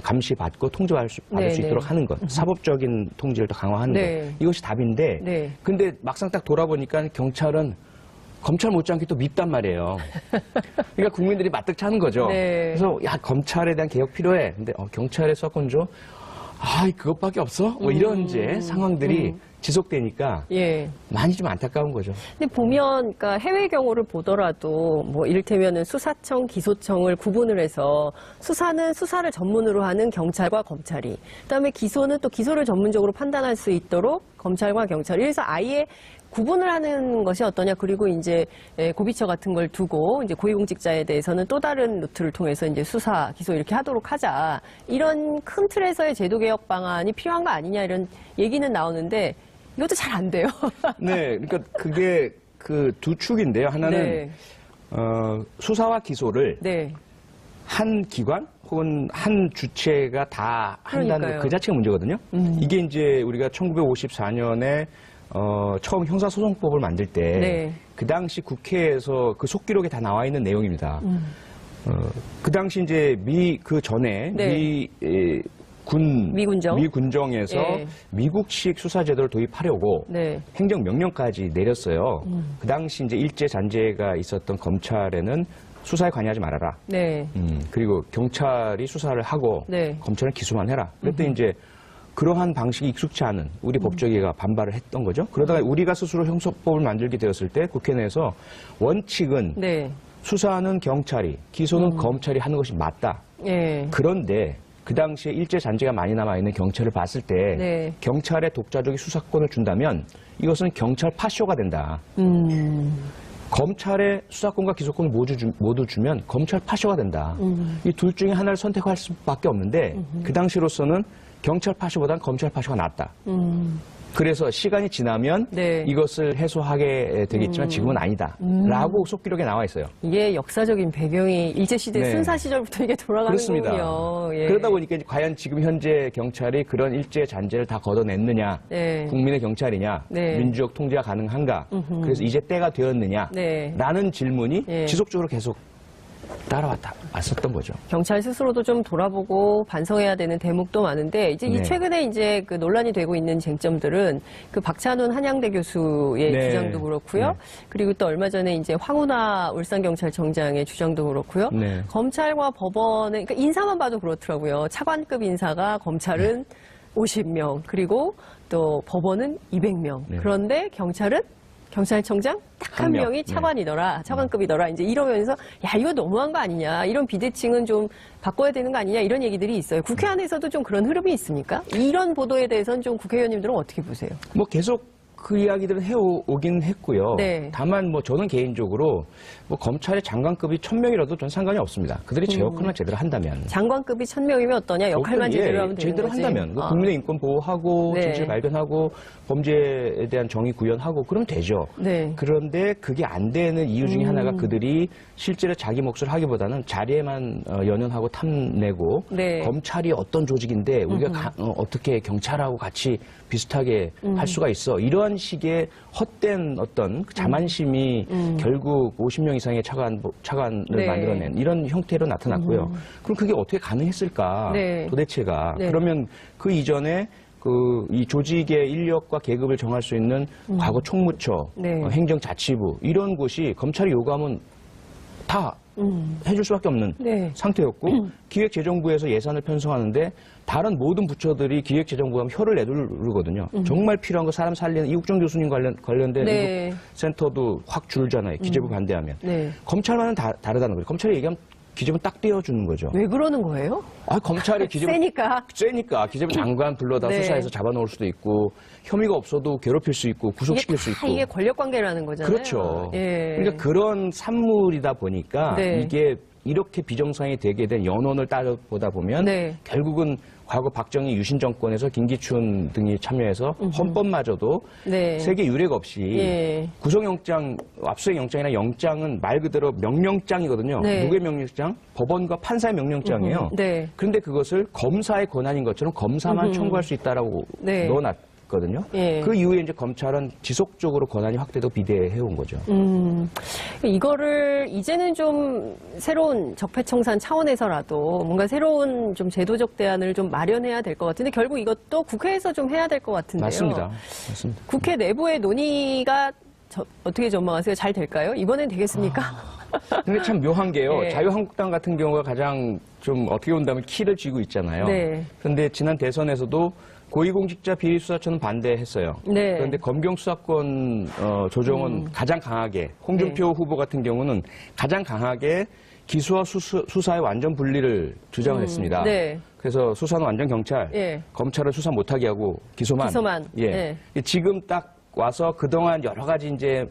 감시받고 통제받을 수 네, 있도록 네. 하는 것. 사법적인 통제를 더 강화하는 네. 것. 이것이 답인데 네. 근데 막상 딱 돌아보니까 경찰은 검찰 못지않게 또 밉단 말이에요. 그러니까 국민들이 마뜩 차는 거죠. 네. 그래서 야 검찰에 대한 개혁 필요해. 근데 경찰의 수사권 줘? 그것밖에 없어? 뭐 이런 이제 상황들이 지속되니까 예. 많이 좀 안타까운 거죠. 근데 보면, 그러니까 해외 경우를 보더라도, 뭐, 이를테면은 수사청, 기소청을 구분을 해서, 수사는 수사를 전문으로 하는 경찰과 검찰이, 그 다음에 기소는 또 기소를 전문적으로 판단할 수 있도록 검찰과 경찰이, 그래서 아예 구분을 하는 것이 어떠냐. 그리고 이제 고비처 같은 걸 두고 이제 고위공직자에 대해서는 또 다른 루트를 통해서 이제 수사, 기소 이렇게 하도록 하자. 이런 큰 틀에서의 제도 개혁 방안이 필요한 거 아니냐 이런 얘기는 나오는데 이것도 잘 안 돼요. 네, 그러니까 그게 그 두 축인데요. 하나는 네. 수사와 기소를 네. 한 기관 혹은 한 주체가 다 한다는 그러니까요. 그 자체가 문제거든요. 이게 이제 우리가 1954년에 처음 형사소송법을 만들 때 네. 그 당시 국회에서 그 속기록에 다 나와 있는 내용입니다. 그 당시 이제 그 전에 네. 미군정? 미군정에서 예. 미국식 수사 제도를 도입하려고 네. 행정 명령까지 내렸어요. 그 당시 이제 일제 잔재가 있었던 검찰에는 수사에 관여하지 말아라. 네. 그리고 경찰이 수사를 하고 네. 검찰은 기소만 해라. 그랬더니 이제 그러한 방식이 익숙치 않은 우리 법조계가 반발을 했던 거죠. 그러다가 우리가 스스로 형사법을 만들게 되었을 때 국회 내에서 원칙은 네. 수사는 경찰이, 기소는 검찰이 하는 것이 맞다. 예. 그런데 그 당시에 일제 잔재가 많이 남아있는 경찰을 봤을 때 네. 경찰의 독자적인 수사권을 준다면 이것은 경찰 파쇼가 된다. 검찰의 수사권과 기소권을 모두 주면 검찰 파쇼가 된다. 이 둘 중에 하나를 선택할 수밖에 없는데 그 당시로서는 경찰 파쇼보다는 검찰 파쇼가 낫다. 그래서 시간이 지나면 네. 이것을 해소하게 되겠지만 지금은 아니다. 라고 속기록에 나와 있어요. 이게 역사적인 배경이 일제시대 네. 순사 시절부터 이게 돌아가는 그렇습니다. 거군요. 예. 그러다 보니까 이제 과연 지금 현재 경찰이 그런 일제 잔재를 다 걷어냈느냐, 네. 국민의 경찰이냐, 네. 민주적 통제가 가능한가, 그래서 이제 때가 되었느냐, 네. 라는 질문이 예. 지속적으로 계속 왔었던 거죠. 경찰 스스로도 좀 돌아보고 반성해야 되는 대목도 많은데 이제 네. 최근에 이제 그 논란이 되고 있는 쟁점들은 그 박찬훈 한양대 교수의 네. 주장도 그렇고요. 네. 그리고 또 얼마 전에 이제 황운하 울산경찰청장의 주장도 그렇고요. 네. 검찰과 법원의 그러니까 인사만 봐도 그렇더라고요. 차관급 인사가 검찰은 50명 그리고 또 법원은 200명. 네. 그런데 경찰청장 딱 한 한 명. 명이 차관이더라, 차관급이더라, 이제 이러면서, 야, 이거 너무한 거 아니냐, 이런 비대칭은 좀 바꿔야 되는 거 아니냐, 이런 얘기들이 있어요. 국회 안에서도 좀 그런 흐름이 있습니까? 이런 보도에 대해서는 좀 국회의원님들은 어떻게 보세요? 뭐 계속 그 이야기들은 해오긴 했고요. 네. 다만 뭐 저는 개인적으로 뭐 검찰의 장관급이 1000명이라도 전 상관이 없습니다. 그들이 제 역할만 제대로 한다면. 장관급이 1000명이면 어떠냐? 역할만 제대로 하면 되는 제대로 거지. 한다면. 뭐 국민의 인권 보호하고 네. 진실 발견하고 범죄에 대한 정의 구현하고 그러면 되죠. 네. 그런데 그게 안 되는 이유 중에 하나가 그들이 실제로 자기 몫을 하기보다는 자리에만 연연하고 탐내고 네. 검찰이 어떤 조직인데 우리가 어떻게 경찰하고 같이 비슷하게 할 수가 있어. 이러한 식의 헛된 어떤 자만심이 결국 50명 이상의 차관을 네. 만들어낸 이런 형태로 나타났고요. 그럼 그게 어떻게 가능했을까? 네. 도대체가. 네. 그러면 그 이전에 이 조직의 인력과 계급을 정할 수 있는 과거 총무처, 네. 행정자치부 이런 곳이 검찰이 요구하면 다 해줄 수밖에 없는 네. 상태였고 기획재정부에서 예산을 편성하는데 다른 모든 부처들이 기획재정부 하면 혀를 내두르거든요. 정말 필요한 거 사람 살리는 이국정 교수님 관련된 네. 센터도 확 줄잖아요. 기재부 반대하면. 네. 검찰만은 다르다는 거예요. 검찰이 얘기하면 기재부 딱 떼어주는 거죠. 왜 그러는 거예요? 검찰이 기재부 세니까. 기재부 장관 불러다 네. 수사해서 잡아놓을 수도 있고 혐의가 없어도 괴롭힐 수 있고 구속시킬 수 있고. 이게 권력 관계라는 거잖아요. 그렇죠. 예. 그러니까 그런 산물이다 보니까 네. 이게 이렇게 비정상이 되게 된 연원을 따져보다 보면 네. 결국은 과거 박정희 유신 정권에서 김기춘 등이 참여해서 헌법마저도 네. 세계 유례가 없이 예. 구속영장, 압수수색영장이나 영장은 말 그대로 명령장이거든요. 네. 누구의 명령장? 법원과 판사의 명령장이에요. 네. 그런데 그것을 검사의 권한인 것처럼 검사만 청구할 수 있다라고 네. 넣어놨거든요. 예. 그 이후에 이제 검찰은 지속적으로 권한이 확대도 비대해온 거죠. 이거를 이제는 좀 새로운 적폐청산 차원에서라도 뭔가 새로운 좀 제도적 대안을 좀 마련해야 될 것 같은데 결국 이것도 국회에서 좀 해야 될 것 같은데요. 맞습니다. 국회 내부의 논의가 어떻게 전망하세요? 잘 될까요? 이번엔 되겠습니까? 근데 참 묘한 게요. 네. 자유한국당 같은 경우가 가장 좀 어떻게 본다면 키를 쥐고 있잖아요. 네. 그런데 지난 대선에서도 고위공직자 비리수사처는 반대했어요. 네. 그런데 검경수사권 조정은 가장 강하게 홍준표 후보 같은 경우는 가장 강하게 기수와 수사의 완전 분리를 주장을 했습니다. 네. 그래서 수사는 완전 경찰, 예. 검찰은 수사 못하게 하고 기소만. 예. 지금 딱 와서 그동안 여러 가지 이제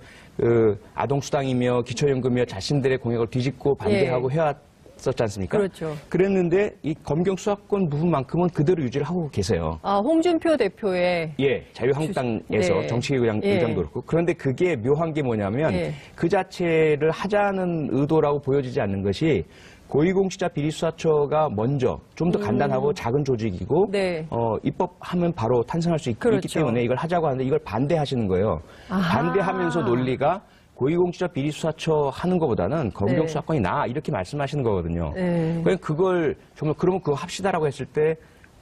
아동수당이며 기초연금이며 자신들의 공약을 뒤집고 반대하고 해왔었지 않습니까? 그렇죠. 그랬는데 이 검경 수사권 부분만큼은 그대로 유지를 하고 계세요. 홍준표 대표의 자유한국당에서 네. 정치의장도 그렇고. 그런데 그게 묘한 게 뭐냐면 그 자체를 하자는 의도라고 보여지지 않는 것이 고위공직자 비리수사처가 먼저 좀 더 간단하고 작은 조직이고 네. 입법하면 바로 탄생할 수 있기 그렇죠. 때문에 이걸 하자고 하는데 이걸 반대하시는 거예요. 아하. 반대하면서 논리가 고위공직자 비리수사처 하는 것보다는 검경수사권이 나아 이렇게 말씀하시는 거거든요. 네. 그걸 정말 그러면 그거 합시다라고 했을 때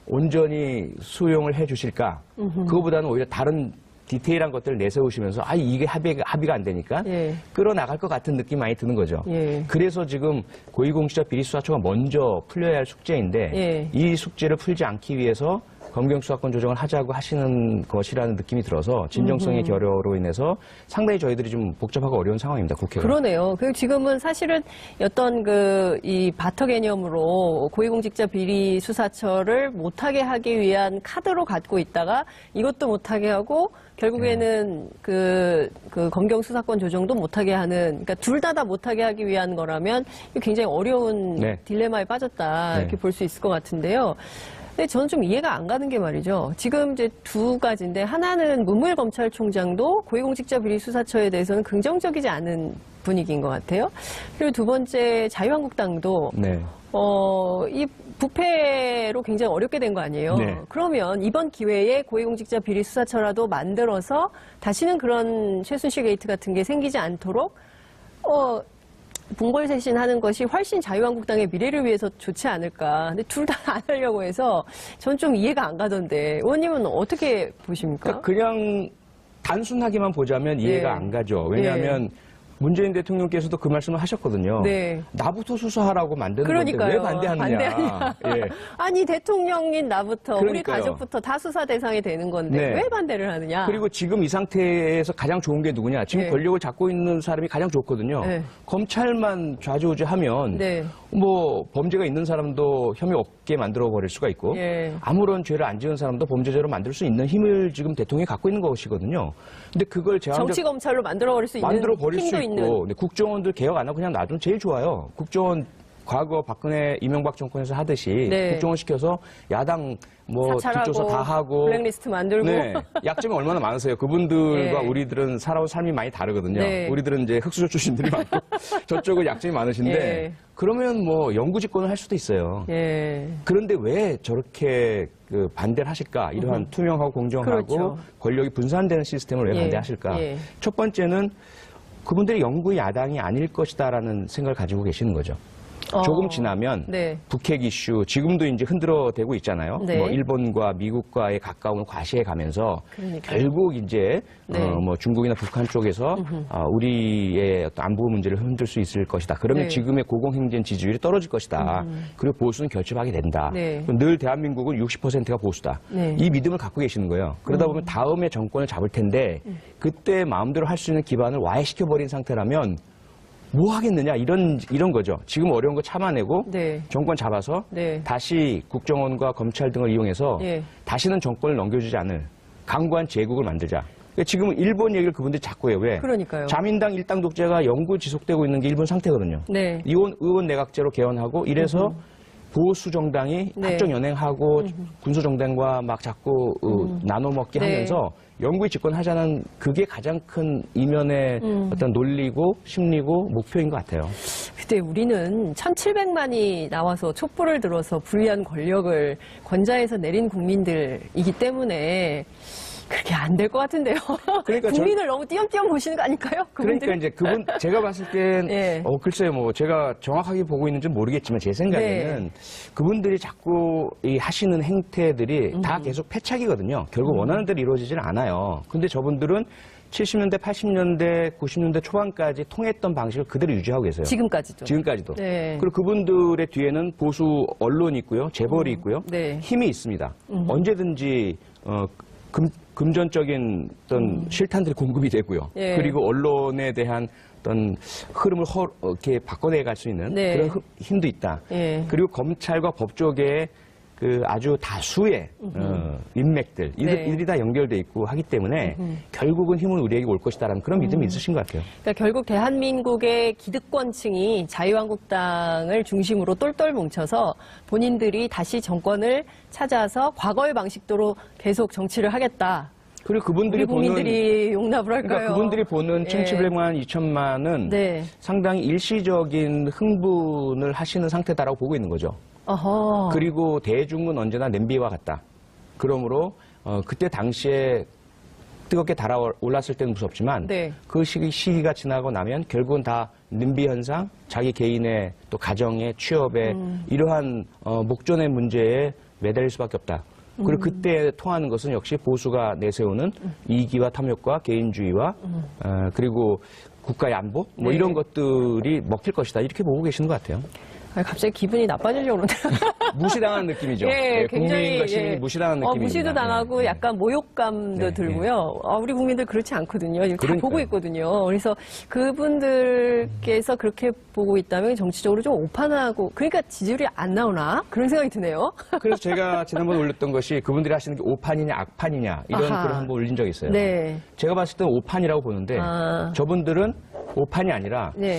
온전히 수용을 해 주실까? 그거보다는 오히려 다른 디테일한 것들을 내세우시면서 이게 합의가 안 되니까 끌어나갈 것 같은 느낌이 많이 드는 거죠. 그래서 지금 고위공직자 비리수사처가 먼저 풀려야 할 숙제인데 이 숙제를 풀지 않기 위해서 검경수사권 조정을 하자고 하시는 것이라는 느낌이 들어서 진정성의 결여로 인해서 상당히 저희들이 좀 복잡하고 어려운 상황입니다. 국회가. 그러네요. 그리고 지금은 사실은 어떤 이 바터 개념으로 고위공직자 비리 수사처를 못하게 하기 위한 카드로 갖고 있다가 이것도 못하게 하고 결국에는 그 검경 수사권 조정도 못하게 하는, 그러니까 둘 다 못하게 하기 위한 거라면 굉장히 어려운 딜레마에 빠졌다 이렇게 볼 수 있을 것 같은데요. 근데 저는 좀 이해가 안 가는 게 말이죠. 지금 이제 두 가지인데 하나는 문무일검찰총장도 고위공직자 비리 수사처에 대해서는 긍정적이지 않은 분위기인 것 같아요. 그리고 두 번째 자유한국당도 이 부패로 굉장히 어렵게 된 거 아니에요. 그러면 이번 기회에 고위공직자 비리 수사처라도 만들어서 다시는 그런 최순실 게이트 같은 게 생기지 않도록 분골쇄신하는 것이 훨씬 자유한국당의 미래를 위해서 좋지 않을까. 근데 둘 다 안 하려고 해서 전 좀 이해가 안 가던데 의원님은 어떻게 보십니까? 그냥 단순하게만 보자면 이해가 안 가죠. 왜냐하면 문재인 대통령께서도 그 말씀을 하셨거든요. 나부터 수사하라고 만드는 건데 왜 반대하느냐. 아니 대통령인 나부터 그러니까요. 우리 가족부터 다 수사 대상이 되는 건데 왜 반대를 하느냐. 그리고 지금 이 상태에서 가장 좋은 게 누구냐. 지금 권력을 잡고 있는 사람이 가장 좋거든요. 검찰만 좌지우지하면 뭐 범죄가 있는 사람도 혐의 없게 만들어 버릴 수가 있고 예. 아무런 죄를 안 지은 사람도 범죄자로 만들 수 있는 힘을 지금 대통령이 갖고 있는 것이거든요. 근데 그걸 정치 검찰로 만들어버릴 수 있는 만들어 버릴 수 힘도 있고 있는. 근데 국정원들 개혁 안 하고 그냥 놔두면 제일 좋아요. 국정원 과거 박근혜 이명박 정권에서 하듯이 네. 국정원 시켜서 야당 뭐 사찰하고, 뒷조사 다 하고 블랙리스트 만들고. 네. 약점이 얼마나 많으세요. 그분들과 네. 우리들은 살아온 삶이 많이 다르거든요. 네. 우리들은 이제 흑수저 출신들이 많고 저쪽은 약점이 많으신데 예. 그러면 뭐 영구집권을 할 수도 있어요. 예. 그런데 왜 저렇게 그 반대를 하실까? 이러한 투명하고 공정하고 그렇죠. 권력이 분산되는 시스템을 왜 예. 반대하실까? 예. 첫 번째는 그분들이 영구의 야당이 아닐 것이다라는 생각을 가지고 계시는 거죠. 조금 지나면 네. 북핵 이슈 지금도 이제 흔들어대고 있잖아요. 네. 뭐 일본과 미국과의 가까운 과시해 가면서 그러니까요. 결국 이제 네. 뭐 중국이나 북한 쪽에서 우리의 어떤 안보 문제를 흔들 수 있을 것이다. 그러면 네. 지금의 고공행진 지지율이 떨어질 것이다. 그리고 보수는 결집하게 된다. 네. 그럼 늘 대한민국은 60%가 보수다. 네. 이 믿음을 갖고 계시는 거예요. 그러다 보면 다음에 정권을 잡을 텐데 그때 마음대로 할 수 있는 기반을 와해시켜버린 상태라면 뭐 하겠느냐 이런 거죠. 지금 어려운 거 참아내고 네. 정권 잡아서 네. 다시 국정원과 검찰 등을 이용해서 예. 다시는 정권을 넘겨주지 않을 강구한 제국을 만들자. 그러니까 지금 일본 얘기를 그분들이 자꾸 해요. 왜? 그러니까요. 자민당 일당 독재가 영구 지속되고 있는 게 일본 상태거든요. 네. 이건 의원 내각제로 개헌하고 이래서 보수 정당이 네. 합종 연행하고 군소 정당과 막 자꾸 나눠먹기 네. 하면서 영구히 집권하자는 그게 가장 큰 이면의 어떤 논리고 심리고 목표인 것 같아요. 그때 우리는 1,700만이 나와서 촛불을 들어서 불리한 권력을 권좌에서 내린 국민들이기 때문에 그렇게 안 될 것 같은데요. 그러니까 국민을 너무 띄엄띄엄 보시는 거 아닐까요? 그분들이? 그러니까 이제 그분 제가 봤을 땐 예. 글쎄요 뭐 제가 정확하게 보고 있는지는 모르겠지만 제 생각에는 네. 그분들이 자꾸 이 하시는 행태들이 다 계속 패착이거든요. 결국 원하는 대로 이루어지질 않아요. 근데 저분들은 70년대, 80년대, 90년대 초반까지 통했던 방식을 그대로 유지하고 계세요. 지금까지도. 지금까지도. 네. 그리고 그분들의 뒤에는 보수 언론이 있고요. 재벌이 있고요. 네. 힘이 있습니다. 언제든지 금전적인 어떤 실탄들이 공급이 되고요. 예. 그리고 언론에 대한 어떤 흐름을 이렇게 바꿔내 갈 수 있는 네. 그런 힘도 있다. 예. 그리고 검찰과 법 쪽에 그 아주 다수의 인맥들 네. 이들이 다 연결돼 있고 하기 때문에 결국은 힘은 우리에게 올 것이다라는 그런 믿음이 있으신 것 같아요. 그러니까 결국 대한민국의 기득권층이 자유한국당을 중심으로 똘똘 뭉쳐서 본인들이 다시 정권을 찾아서 과거의 방식대로 계속 정치를 하겠다. 그리고 그분들이 우리 국민들이 용납을 할까요? 그러니까 그분들이 보는 예. 1,700만, 2천만은 네. 상당히 일시적인 흥분을 하시는 상태다라고 보고 있는 거죠. 어허. 그리고 대중은 언제나 냄비와 같다. 그러므로 그때 당시에 뜨겁게 달아올랐을 때는 무섭지만 네. 그 시기가 지나고 나면 결국은 다 냄비 현상, 자기 개인의 또 가정의 취업의 이러한 목전의 문제에 매달릴 수밖에 없다. 그리고 그때 통하는 것은 역시 보수가 내세우는 이기와 탐욕과 개인주의와 그리고 국가의 안보 뭐 네. 이런 것들이 먹힐 것이다. 이렇게 보고 계시는 것 같아요. 아니, 갑자기 기분이 나빠지려고 그러네요. 무시당하는 느낌이죠. 예, 굉장히 국민과 시민이 무시당하는 느낌입니다. 무시도 당하고 예, 예. 약간 모욕감도 네, 들고요. 우리 국민들 그렇지 않거든요. 다 그러니까요. 보고 있거든요. 그래서 그분들께서 그렇게 보고 있다면 정치적으로 좀 오판하고 그러니까 지지율이 안 나오나 그런 생각이 드네요. 그래서 제가 지난번에 올렸던 것이 그분들이 하시는 게 오판이냐 악판이냐 이런 아하. 글을 한번 올린 적이 있어요. 네. 제가 봤을 때는 오판이라고 보는데 아. 저분들은 오판이 아니라 네.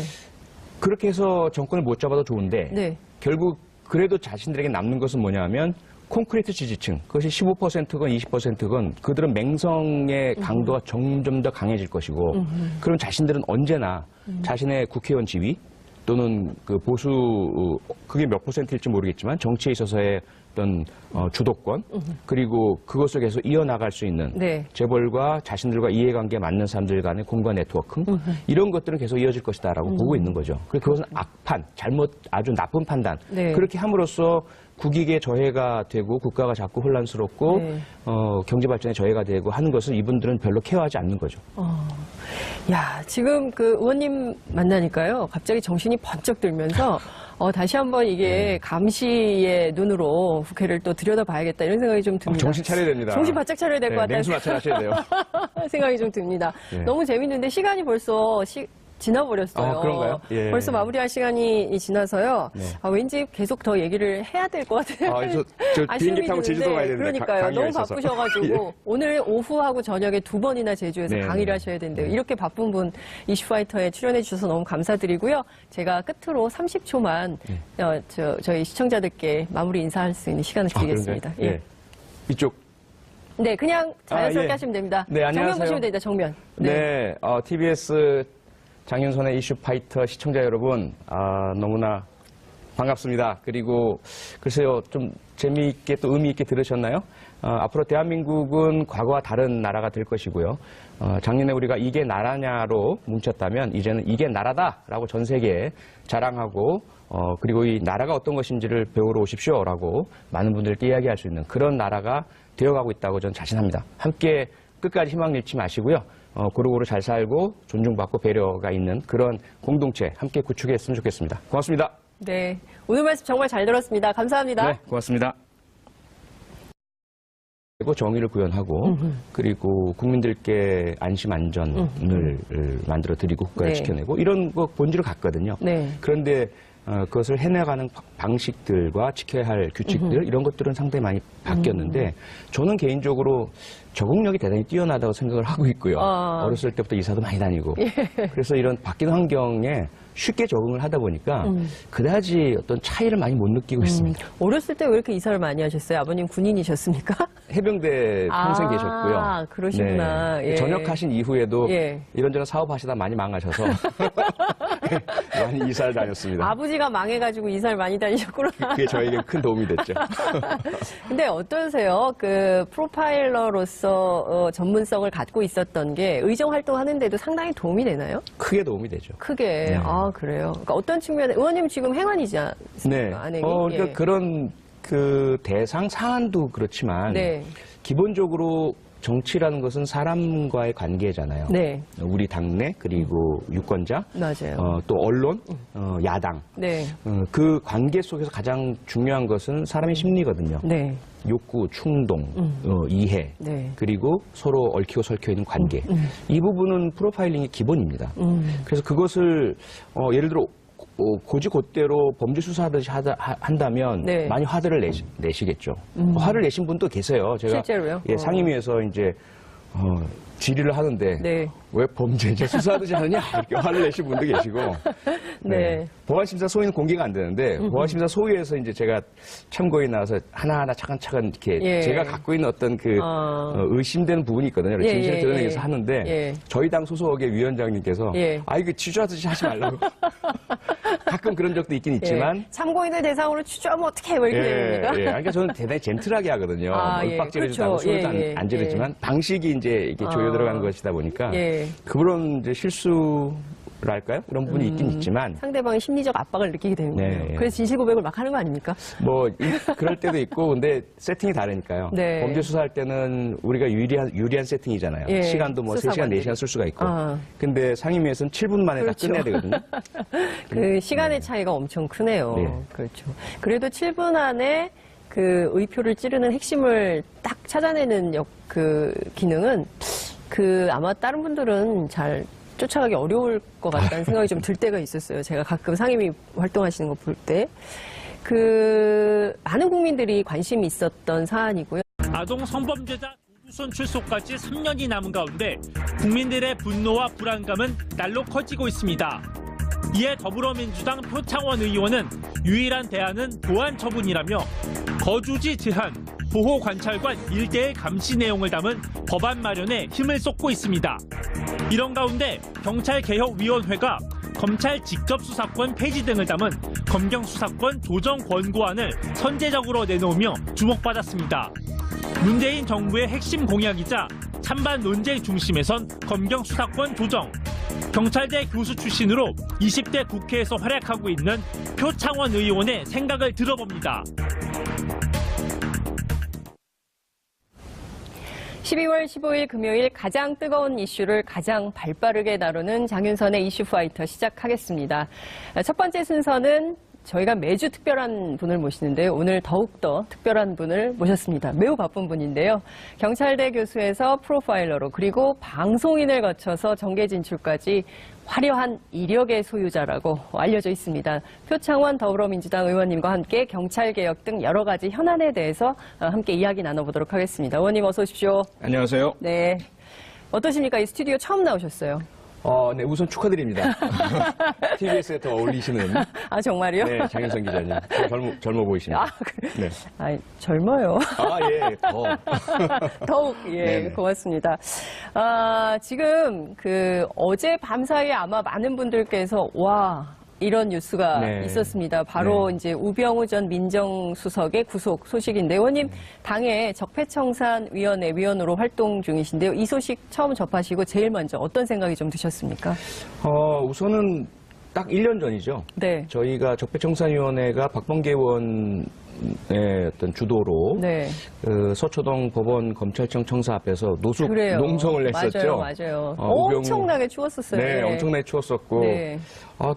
그렇게 해서 정권을 못 잡아도 좋은데 네. 결국 그래도 자신들에게 남는 것은 뭐냐 하면 콘크리트 지지층 그것이 15%건 20%건 그들은 맹성의 강도가 점점 더 강해질 것이고 그럼 자신들은 언제나 자신의 국회의원 지위 또는 그 보수 그게 몇 %일지 모르겠지만 정치에 있어서의 어떤 주도권 그리고 그것을 계속 이어나갈 수 있는 네. 재벌과 자신들과 이해관계에 맞는 사람들 간의 공간 네트워크 이런 것들은 계속 이어질 것이다라고 보고 있는 거죠. 그리고 그것은 악판, 잘못 아주 나쁜 판단 네. 그렇게 함으로써 국익에 저해가 되고 국가가 자꾸 혼란스럽고 네. 경제 발전에 저해가 되고 하는 것을 이분들은 별로 케어하지 않는 거죠. 야, 지금 그 의원님 만나니까요. 갑자기 정신이 번쩍 들면서 다시 한번 이게 감시의 눈으로 국회를 또 들여다봐야겠다 이런 생각이 좀 듭니다. 정신 차려야 됩니다. 정신 바짝 차려야 될 것 같다는 냉수 마찰하셔야 돼요. 생각이 좀 듭니다. 네. 너무 재밌는데 시간이 벌써 지나버렸어요. 그런가요? 예. 벌써 마무리할 시간이 지나서요. 네. 왠지 계속 더 얘기를 해야 될 것 같아요. 저 아쉬움이 비행기 타고 제주도 드는데, 가야 되는데 그러니까요. 강의가 너무 있어서. 바쁘셔가지고 예. 오늘 오후하고 저녁에 2번이나 제주에서 네. 강의를 하셔야 된대요. 이렇게 바쁜 분 이슈파이터에 출연해 주셔서 너무 감사드리고요. 제가 끝으로 30초만 저희 시청자들께 마무리 인사할 수 있는 시간을 드리겠습니다. 그런가요? 예. 이쪽. 네, 그냥 자연스럽게 예. 하시면 됩니다. 네, 안녕하세요. 정면 보시면 됩니다. 정면. 네, TBS 장윤선의 이슈파이터 시청자 여러분, 너무나 반갑습니다. 그리고 글쎄요, 좀 재미있게 또 의미 있게 들으셨나요? 앞으로 대한민국은 과거와 다른 나라가 될 것이고요. 작년에 우리가 이게 나라냐로 뭉쳤다면 이제는 이게 나라다라고 전 세계에 자랑하고 그리고 이 나라가 어떤 것인지를 배우러 오십시오라고 많은 분들께 이야기할 수 있는 그런 나라가 되어가고 있다고 저는 자신합니다. 함께 끝까지 희망 잃지 마시고요. 고루고루 잘 살고 존중받고 배려가 있는 그런 공동체 함께 구축했으면 좋겠습니다. 고맙습니다. 네, 오늘 말씀 정말 잘 들었습니다. 감사합니다. 네, 고맙습니다. 그리고 정의를 구현하고 그리고 국민들께 안심 안전을 만들어 드리고 국가를 네. 지켜내고 이런 거 본질을 갖거든요. 네. 그런데 그것을 해나가는 방식들과 지켜야 할 규칙들 이런 것들은 상당히 많이 바뀌었는데 저는 개인적으로 적응력이 대단히 뛰어나다고 생각을 하고 있고요. 어렸을 때부터 이사도 많이 다니고 그래서 이런 바뀐 환경에 쉽게 적응을 하다 보니까 그다지 어떤 차이를 많이 못 느끼고 있습니다. 어렸을 때 왜 이렇게 이사를 많이 하셨어요? 아버님 군인이셨습니까? 해병대 평생 계셨고요. 그러시구나. 네. 예. 전역하신 이후에도 예. 이런저런 사업하시다 많이 망하셔서 많이 이사를 다녔습니다. 아버지가 망해가지고 이사를 많이 다니셨구나. 그게 저에게 큰 도움이 됐죠. 근데 어떠세요? 그 프로파일러로서 전문성을 갖고 있었던 게 의정 활동하는데도 상당히 도움이 되나요? 크게 도움이 되죠. 크게. 네. 그래요. 그러니까 어떤 측면에 의원님 지금 행안이지 않습니까? 네. 안행이? 그러니까 예. 그런 그 대상 사안도 그렇지만 네. 기본적으로 정치라는 것은 사람과의 관계잖아요. 네. 우리 당내 그리고 유권자, 맞아요. 또 언론, 야당. 네. 그 관계 속에서 가장 중요한 것은 사람의 심리거든요. 네. 욕구, 충동, 이해, 네. 그리고 서로 얽히고 설켜 있는 관계. 이 부분은 프로파일링의 기본입니다. 그래서 그것을 예를 들어 고지곧대로 범죄 수사하듯이 한다면 네. 많이 화들을 내시겠죠. 화를 내신 분도 계세요. 제가 실제로요? 예, 상임위에서 이제 질의를 하는데 네. 왜 범죄자 수사하듯이 하느냐 이렇게 화를 내신 분도 계시고 네. 보안심사 소위는 공개가 안 되는데 보안심사 소위에서 이제 제가 참고에 나와서 하나하나 차근차근 이렇게 예. 제가 갖고 있는 어떤 그 의심되는 부분이 있거든요. 예, 진실을 예, 드러내기 위해서 예. 하는데 예. 저희 당 소속의 위원장님께서 예. 이거 취조하듯이 하지 말라고 가끔 그런 적도 있긴 있지만 예. 참고인을 대상으로 추조하면 어떻게 뭐 이렇게 되는 겁니까? 그러니까 저는 대단히 젠틀하게 하거든요. 예. 윽박지르지도 않고 그렇죠. 소리도 예, 안 지르지만 방식이 이제 이렇게 조여 들어가는 것이다 보니까 예. 그런 이제 실수랄까요? 그런 부분이 있긴 있지만 상대방의 심리적 압박을 느끼게 되는 네, 거예요. 예. 그래서 진실 고백을 막 하는 거 아닙니까? 그럴 때도 있고 근데 세팅이 다르니까요. 네. 범죄 수사할 때는 우리가 유리한 세팅이잖아요. 예. 시간도 뭐 3시간, 수사관들이. 4시간 쓸 수가 있고. 아. 근데 상임위에서는 7분 만에 그렇죠. 다 끝내야 되거든요. 그 시간의 차이가 엄청 크네요. 네. 그렇죠. 그래도 7분 안에 그 의표를 찌르는 핵심을 딱 찾아내는 그 기능은 아마 다른 분들은 잘 쫓아가기 어려울 것 같다는 생각이 좀 들 때가 있었어요. 제가 가끔 상임위 활동하시는 거 볼 때. 많은 국민들이 관심이 있었던 사안이고요. 아동 성범죄자 중두손 출소까지 3년이 남은 가운데 국민들의 분노와 불안감은 날로 커지고 있습니다. 이에 더불어민주당 표창원 의원은 유일한 대안은 보안 처분이라며 거주지 제한, 보호관찰관 일대의 감시 내용을 담은 법안 마련에 힘을 쏟고 있습니다. 이런 가운데 경찰개혁위원회가 검찰 직접수사권 폐지 등을 담은 검경수사권 조정 권고안을 선제적으로 내놓으며 주목받았습니다. 문재인 정부의 핵심 공약이자 찬반 논쟁 중심에 선 검경수사권 조정. 경찰대 교수 출신으로 20대 국회에서 활약하고 있는 표창원 의원의 생각을 들어봅니다. 12월 15일 금요일 가장 뜨거운 이슈를 가장 발빠르게 다루는 장윤선의 이슈파이터 시작하겠습니다. 첫 번째 순서는 저희가 매주 특별한 분을 모시는데요. 오늘 더욱더 특별한 분을 모셨습니다. 매우 바쁜 분인데요. 경찰대 교수에서 프로파일러로 그리고 방송인을 거쳐서 정계 진출까지 화려한 이력의 소유자라고 알려져 있습니다. 표창원 더불어민주당 의원님과 함께 경찰개혁 등 여러 가지 현안에 대해서 함께 이야기 나눠보도록 하겠습니다. 의원님 어서 오십시오. 안녕하세요. 네. 어떠십니까? 이 스튜디오 처음 나오셨어요. 네, 우선 축하드립니다. TBS에 더 어울리시는. 아, 정말요? 네, 장윤선 기자님. 젊어 보이십니다. 아, 그래. 네. 아, 젊어요. 예, 더. 더욱, 예, 네네. 고맙습니다. 지금, 어제 밤사이에 아마 많은 분들께서, 이런 뉴스가 네. 있었습니다. 바로 네. 이제 우병우 전 민정수석의 구속 소식인데, 의원님, 당의 적폐청산위원회 위원으로 활동 중이신데요. 이 소식 처음 접하시고 제일 먼저 어떤 생각이 좀 드셨습니까? 우선은 딱 1년 전이죠. 네. 저희가 적폐청산위원회가 박범계 의원의 어떤 주도로 네. 서초동 법원 검찰청 청사 앞에서 그래요. 농성을 했었죠. 맞아요. 우병우- 엄청나게 추웠었어요. 네, 엄청나게 추웠었고. 네.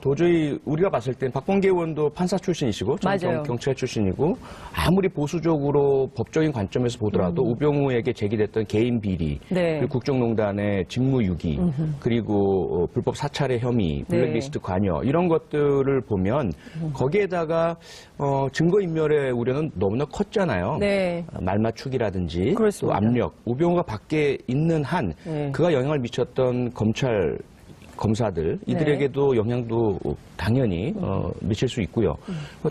도저히 우리가 봤을 땐 박범계 의원도 판사 출신이시고, 맞아요. 경찰 출신이고, 아무리 보수적으로 법적인 관점에서 보더라도 우병우에게 제기됐던 개인 비리, 네. 그리고 국정농단의 직무유기, 그리고 불법 사찰의 혐의, 블랙리스트 관여 이런 것들을 보면 거기에다가 증거인멸의 우려는 너무나 컸잖아요. 네. 말맞추기라든지 또 그렇습니다. 압력, 우병우가 밖에 있는 한 네. 그가 영향을 미쳤던 검사들 이들에게도 영향도 당연히 미칠 수 있고요.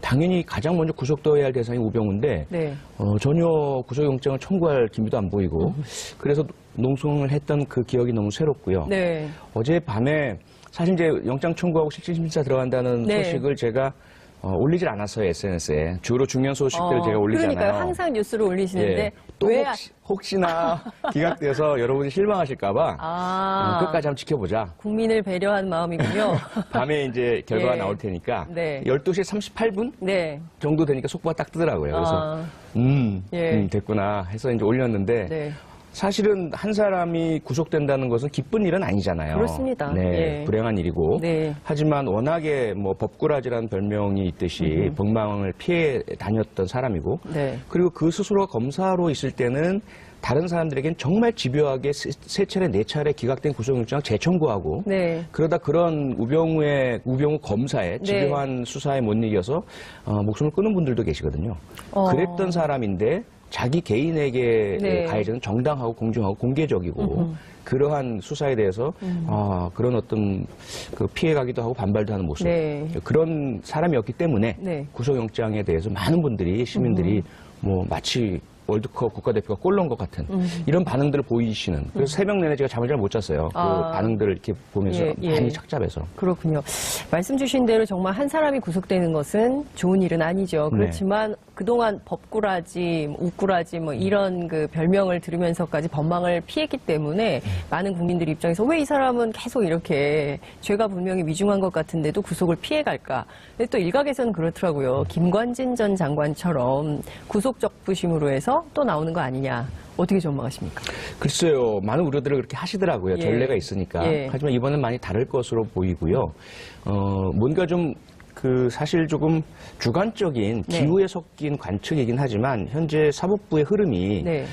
당연히 가장 먼저 구속되어야 할 대상이 우병우인데 네. 전혀 구속영장을 청구할 기미도 안 보이고 그래서 농성을 했던 그 기억이 너무 새롭고요. 네. 어젯밤에 사실 이제 영장 청구하고 실질심사 들어간다는 네. 소식을 제가 올리질 않았어요, SNS에. 주로 중요한 소식들 제가 올리잖아요. 그러니까요. 항상 뉴스를 올리시는데 예. 또 왜 혹시나 기각돼서 여러분이 실망하실까봐 끝까지 한번 지켜보자. 국민을 배려한 마음이군요. 밤에 이제 결과가 예. 나올 테니까 네. 12시 38분 네. 정도 되니까 속보가 딱 뜨더라고요. 그래서 예. 됐구나 해서 이제 올렸는데 네. 사실은 한 사람이 구속된다는 것은 기쁜 일은 아니잖아요. 그렇습니다. 네, 예. 불행한 일이고. 네. 하지만 워낙에 뭐 법꾸라지라는 별명이 있듯이 법망을 피해 다녔던 사람이고. 네. 그리고 그 스스로가 검사로 있을 때는 다른 사람들에겐 정말 집요하게 세 차례, 네 차례 기각된 구속영장 재청구하고. 네. 그러다 그런 우병우 검사의 집요한 수사에 못 이겨서 목숨을 끊은 분들도 계시거든요. 그랬던 사람인데 자기 개인에게 네. 가해자는 정당하고 공정하고 공개적이고 그러한 수사에 대해서 그런 어떤 그 피해가기도 하고 반발도 하는 모습 네. 그런 사람이었기 때문에 네. 구속영장에 대해서 많은 분들이 시민들이 뭐 마치 월드컵 국가대표가 골 넣은 것 같은 이런 반응들을 보이시는 그래서 새벽 내내 제가 잠을 잘 못 잤어요. 그 반응들을 이렇게 보면서 예. 많이 착잡해서. 그렇군요. 말씀 주신 대로 정말 한 사람이 구속되는 것은 좋은 일은 아니죠. 네. 그렇지만 그동안 법꾸라지, 우꾸라지 이런 그 별명을 들으면서까지 법망을 피했기 때문에 많은 국민들 입장에서 왜 이 사람은 계속 이렇게 죄가 분명히 위중한 것 같은데도 구속을 피해갈까. 근데 또 일각에서는 그렇더라고요. 김관진 전 장관처럼 구속적부심으로 해서 또 나오는 거 아니냐. 어떻게 전망하십니까? 글쎄요, 많은 우려들을 그렇게 하시더라고요. 예. 전례가 있으니까. 예. 하지만 이번엔 많이 다를 것으로 보이고요. 뭔가 좀 사실 조금 주관적인 네. 기후에 섞인 관측이긴 하지만 현재 사법부의 흐름이 네.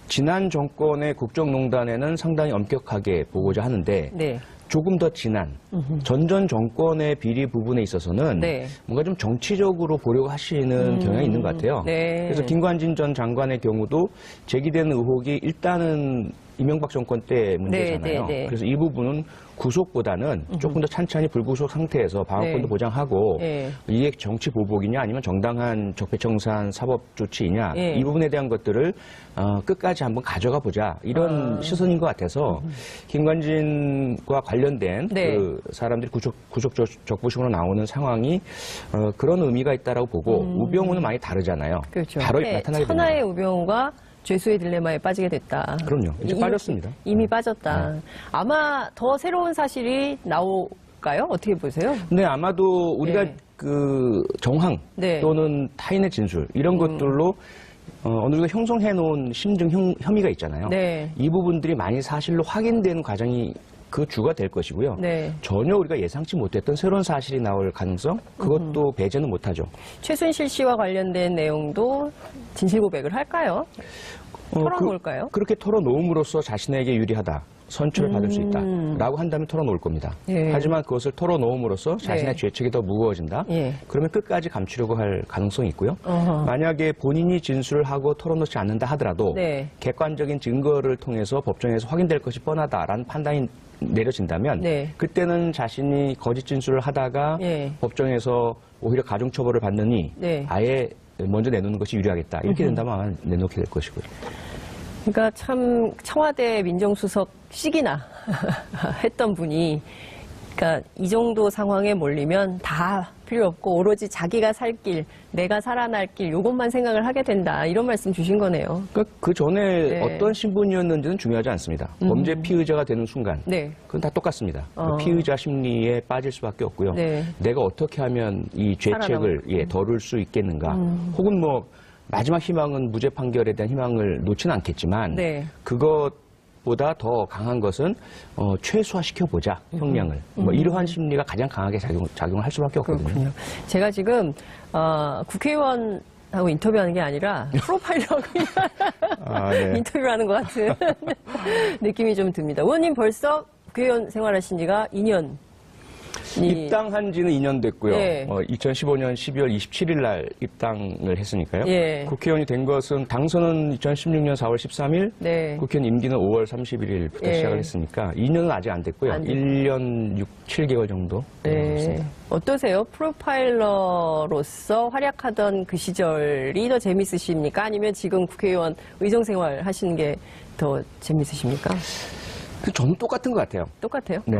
지난 정권의 국정농단에는 상당히 엄격하게 보고자 하는데 네. 조금 더 지난 전전 정권의 비리 부분에 있어서는 네. 뭔가 좀 정치적으로 보려고 하시는 경향이 있는 것 같아요. 네. 그래서 김관진 전 장관의 경우도 제기된 의혹이 일단은 이명박 정권 때 문제잖아요. 네. 그래서 이 부분은 구속보다는 조금 더 찬찬히 불구속 상태에서 방어권도 네. 보장하고 네. 이게 정치 보복이냐 아니면 정당한 적폐청산 사법 조치이냐 네. 이 부분에 대한 것들을 끝까지 한번 가져가 보자 이런 시선인 것 같아서 김관진과 관련된 네. 그 사람들이 구속 적부심으로 나오는 상황이 그런 의미가 있다라고 보고 우병우는 많이 다르잖아요. 그렇죠. 바로 네, 나타나게 천하의 됩니다. 우병우가 죄수의 딜레마에 빠지게 됐다. 그럼요. 이제 빠졌습니다. 이미 빠졌다. 아마 더 새로운 사실이 나올까요? 어떻게 보세요? 근데 아마도 우리가 네. 그 정황 네. 또는 타인의 진술 이런 것들로 어느 정도 형성해 놓은 심증 혐의가 있잖아요. 네. 이 부분들이 많이 사실로 확인되는 과정이 그 주가 될 것이고요. 네. 전혀 우리가 예상치 못했던 새로운 사실이 나올 가능성 그것도 배제는 못하죠. 최순실 씨와 관련된 내용도 진실 고백을 할까요? 털어놓을까요? 그렇게 털어놓음으로써 자신에게 유리하다. 선처를 받을 수 있다라고 한다면 털어놓을 겁니다. 예. 하지만 그것을 털어놓음으로써 자신의 네. 죄책이 더 무거워진다. 예. 그러면 끝까지 감추려고 할 가능성이 있고요. 어허. 만약에 본인이 진술을 하고 털어놓지 않는다 하더라도 네. 객관적인 증거를 통해서 법정에서 확인될 것이 뻔하다라는 판단이 내려진다면 네. 그때는 자신이 거짓 진술을 하다가 예. 법정에서 오히려 가중처벌을 받느니 네. 아예 먼저 내놓는 것이 유리하겠다. 이렇게 된다면 아마 내놓게 될 것이고요. 그러니까 참 청와대 민정수석씩이나 했던 분이 그러니까 이 정도 상황에 몰리면 다 필요 없고 오로지 자기가 살 길, 내가 살아날 길 요것만 생각을 하게 된다. 이런 말씀 주신 거네요. 그 전에 네. 어떤 신분이었는지는 중요하지 않습니다. 범죄 피의자가 되는 순간 네. 그건 다 똑같습니다. 어. 피의자 심리에 빠질 수밖에 없고요. 네. 내가 어떻게 하면 이 죄책을 덜을 수 있겠는가. 혹은 뭐 마지막 희망은 무죄 판결에 대한 희망을 놓지는 않겠지만 네. 그것보다 더 강한 것은 최소화시켜보자 형량을. 뭐 이러한 심리가 가장 강하게 작용을 할 수밖에 없거든요. 그렇군요. 제가 지금 국회의원하고 인터뷰하는 게 아니라 프로파일러하고 네. 인터뷰를 하는 것 같은 느낌이 좀 듭니다. 의원님 벌써 국회의원 생활하신 지가 2년. 입당한 지는 2년 됐고요. 예. 2015년 12월 27일 날 입당을 했으니까요. 예. 국회의원이 된 것은 당선은 2016년 4월 13일, 네. 국회의원 임기는 5월 31일부터 예. 시작을 했으니까 2년은 아직 안 됐고요. 안 됐- 1년 6, 7개월 정도 네. 됐습니다. 어떠세요? 프로파일러로서 활약하던 그 시절이 더 재밌으십니까? 아니면 지금 국회의원 의정생활 하시는 게 더 재밌으십니까? 저는 똑같은 것 같아요. 똑같아요? 네.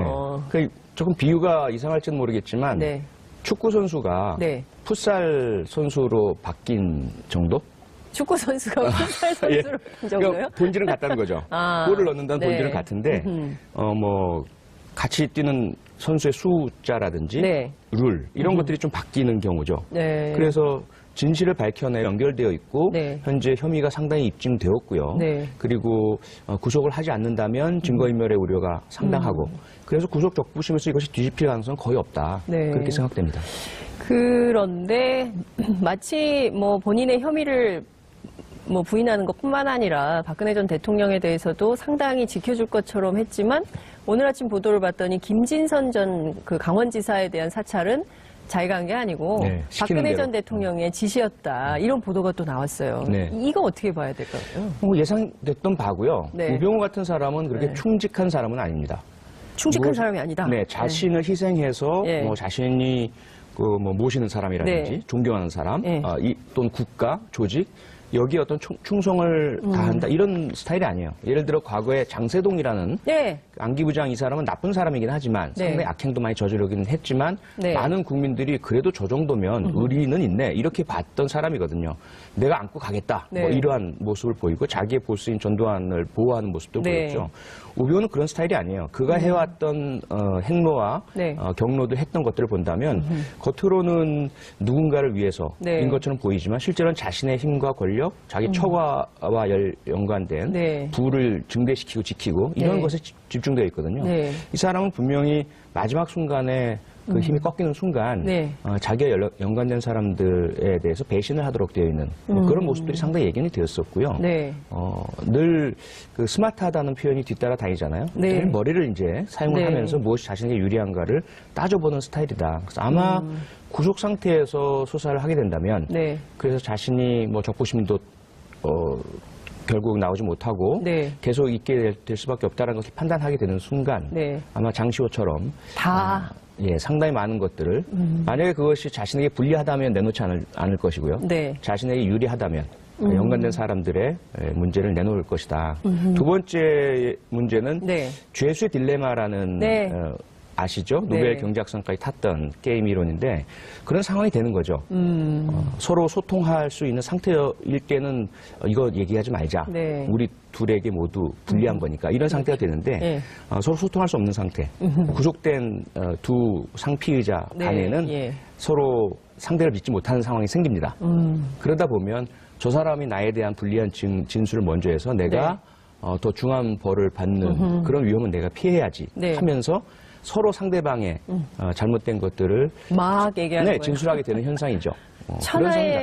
조금 비유가 이상할지는 모르겠지만 네. 축구 선수가 네. 풋살 선수로 바뀐 정도? 축구 선수가 풋살 선수로 그 정도요? 그러니까 본질은 같다는 거죠. 아, 골을 넣는다는 네. 본질은 같은데, 같이 뛰는 선수의 숫자라든지, 네. 룰, 이런 것들이 좀 바뀌는 경우죠. 네. 그래서 진실을 밝혀내 연결되어 있고, 네. 현재 혐의가 상당히 입증되었고요. 네. 그리고 구속을 하지 않는다면 증거인멸의 우려가 상당하고, 그래서 구속 적부심에서 이것이 뒤집힐 가능성은 거의 없다. 네. 그렇게 생각됩니다. 그런데 마치 뭐 본인의 혐의를 뭐 부인하는 것뿐만 아니라 박근혜 전 대통령에 대해서도 상당히 지켜줄 것처럼 했지만 오늘 아침 보도를 봤더니 김진선 전 그 강원지사에 대한 사찰은 자기가 한 게 아니고 네, 시키는 박근혜 대로. 전 대통령의 지시였다. 이런 보도가 또 나왔어요. 네. 이거 어떻게 봐야 될까요? 예상됐던 바고요. 네. 우병우 같은 사람은 그렇게 네. 충직한 사람은 아닙니다. 충직한 사람이 아니다. 네, 자신을 희생해서 예. 뭐 자신이 모시는 사람이라든지 네. 존경하는 사람, 예. 또는 국가, 조직 여기에 어떤 충성을 다한다 이런 스타일이 아니에요. 예를 들어 과거에 장세동이라는 네. 안기부장 이 사람은 나쁜 사람이긴 하지만 네. 상당히 악행도 많이 저지르긴 했지만 네. 많은 국민들이 그래도 저 정도면 의리는 있네 이렇게 봤던 사람이거든요. 내가 안고 가겠다 네. 뭐 이러한 모습을 보이고 자기의 보스인 전두환을 보호하는 모습도 네. 보였죠. 우병우는 그런 스타일이 아니에요. 그가 해왔던 행로와 네. 경로도 했던 것들을 본다면 겉으로는 누군가를 위해서인 네. 것처럼 보이지만 실제로는 자신의 힘과 권력, 자기 처가와 연관된 네. 부를 증대시키고 지키고 이런 네. 것에 집중되어 있거든요. 네. 이 사람은 분명히 마지막 순간에 그 힘이 꺾이는 순간 네. 자기와 연관된 사람들에 대해서 배신을 하도록 되어 있는 그런 모습들이 상당히 예견이 되었었고요. 네. 늘 그 스마트하다는 표현이 뒤따라 다니잖아요. 네. 늘 머리를 이제 사용을 네. 하면서 무엇이 자신에게 유리한가를 따져보는 스타일이다. 그래서 아마 구속 상태에서 수사를 하게 된다면 네. 그래서 자신이 뭐 적부심도 결국 나오지 못하고 네. 계속 있게 될 수밖에 없다는 것을 판단하게 되는 순간 네. 아마 장시호처럼 다 상당히 많은 것들을 만약에 그것이 자신에게 불리하다면 내놓지 않을 것이고요. 네. 자신에게 유리하다면 연관된 사람들의 문제를 내놓을 것이다. 두 번째 문제는 네. 죄수의 딜레마라는 네. 아시죠? 노벨 네. 경제학상까지 탔던 게임 이론인데 그런 상황이 되는 거죠. 서로 소통할 수 있는 상태일 때는 이거 얘기하지 말자. 네. 우리 둘에게 모두 불리한 거니까 이런 상태가 되는데 네. 서로 소통할 수 없는 상태. 구속된 두 상피의자 네. 간에는 예. 서로 상대를 믿지 못하는 상황이 생깁니다. 그러다 보면 저 사람이 나에 대한 불리한 진술을 먼저 해서 내가 더 중한 벌을 받는 그런 위험은 내가 피해야지 네. 하면서 서로 상대방의 잘못된 것들을 막 얘기하는 거예요. 진술하게 되는 현상이죠. 그런 천하의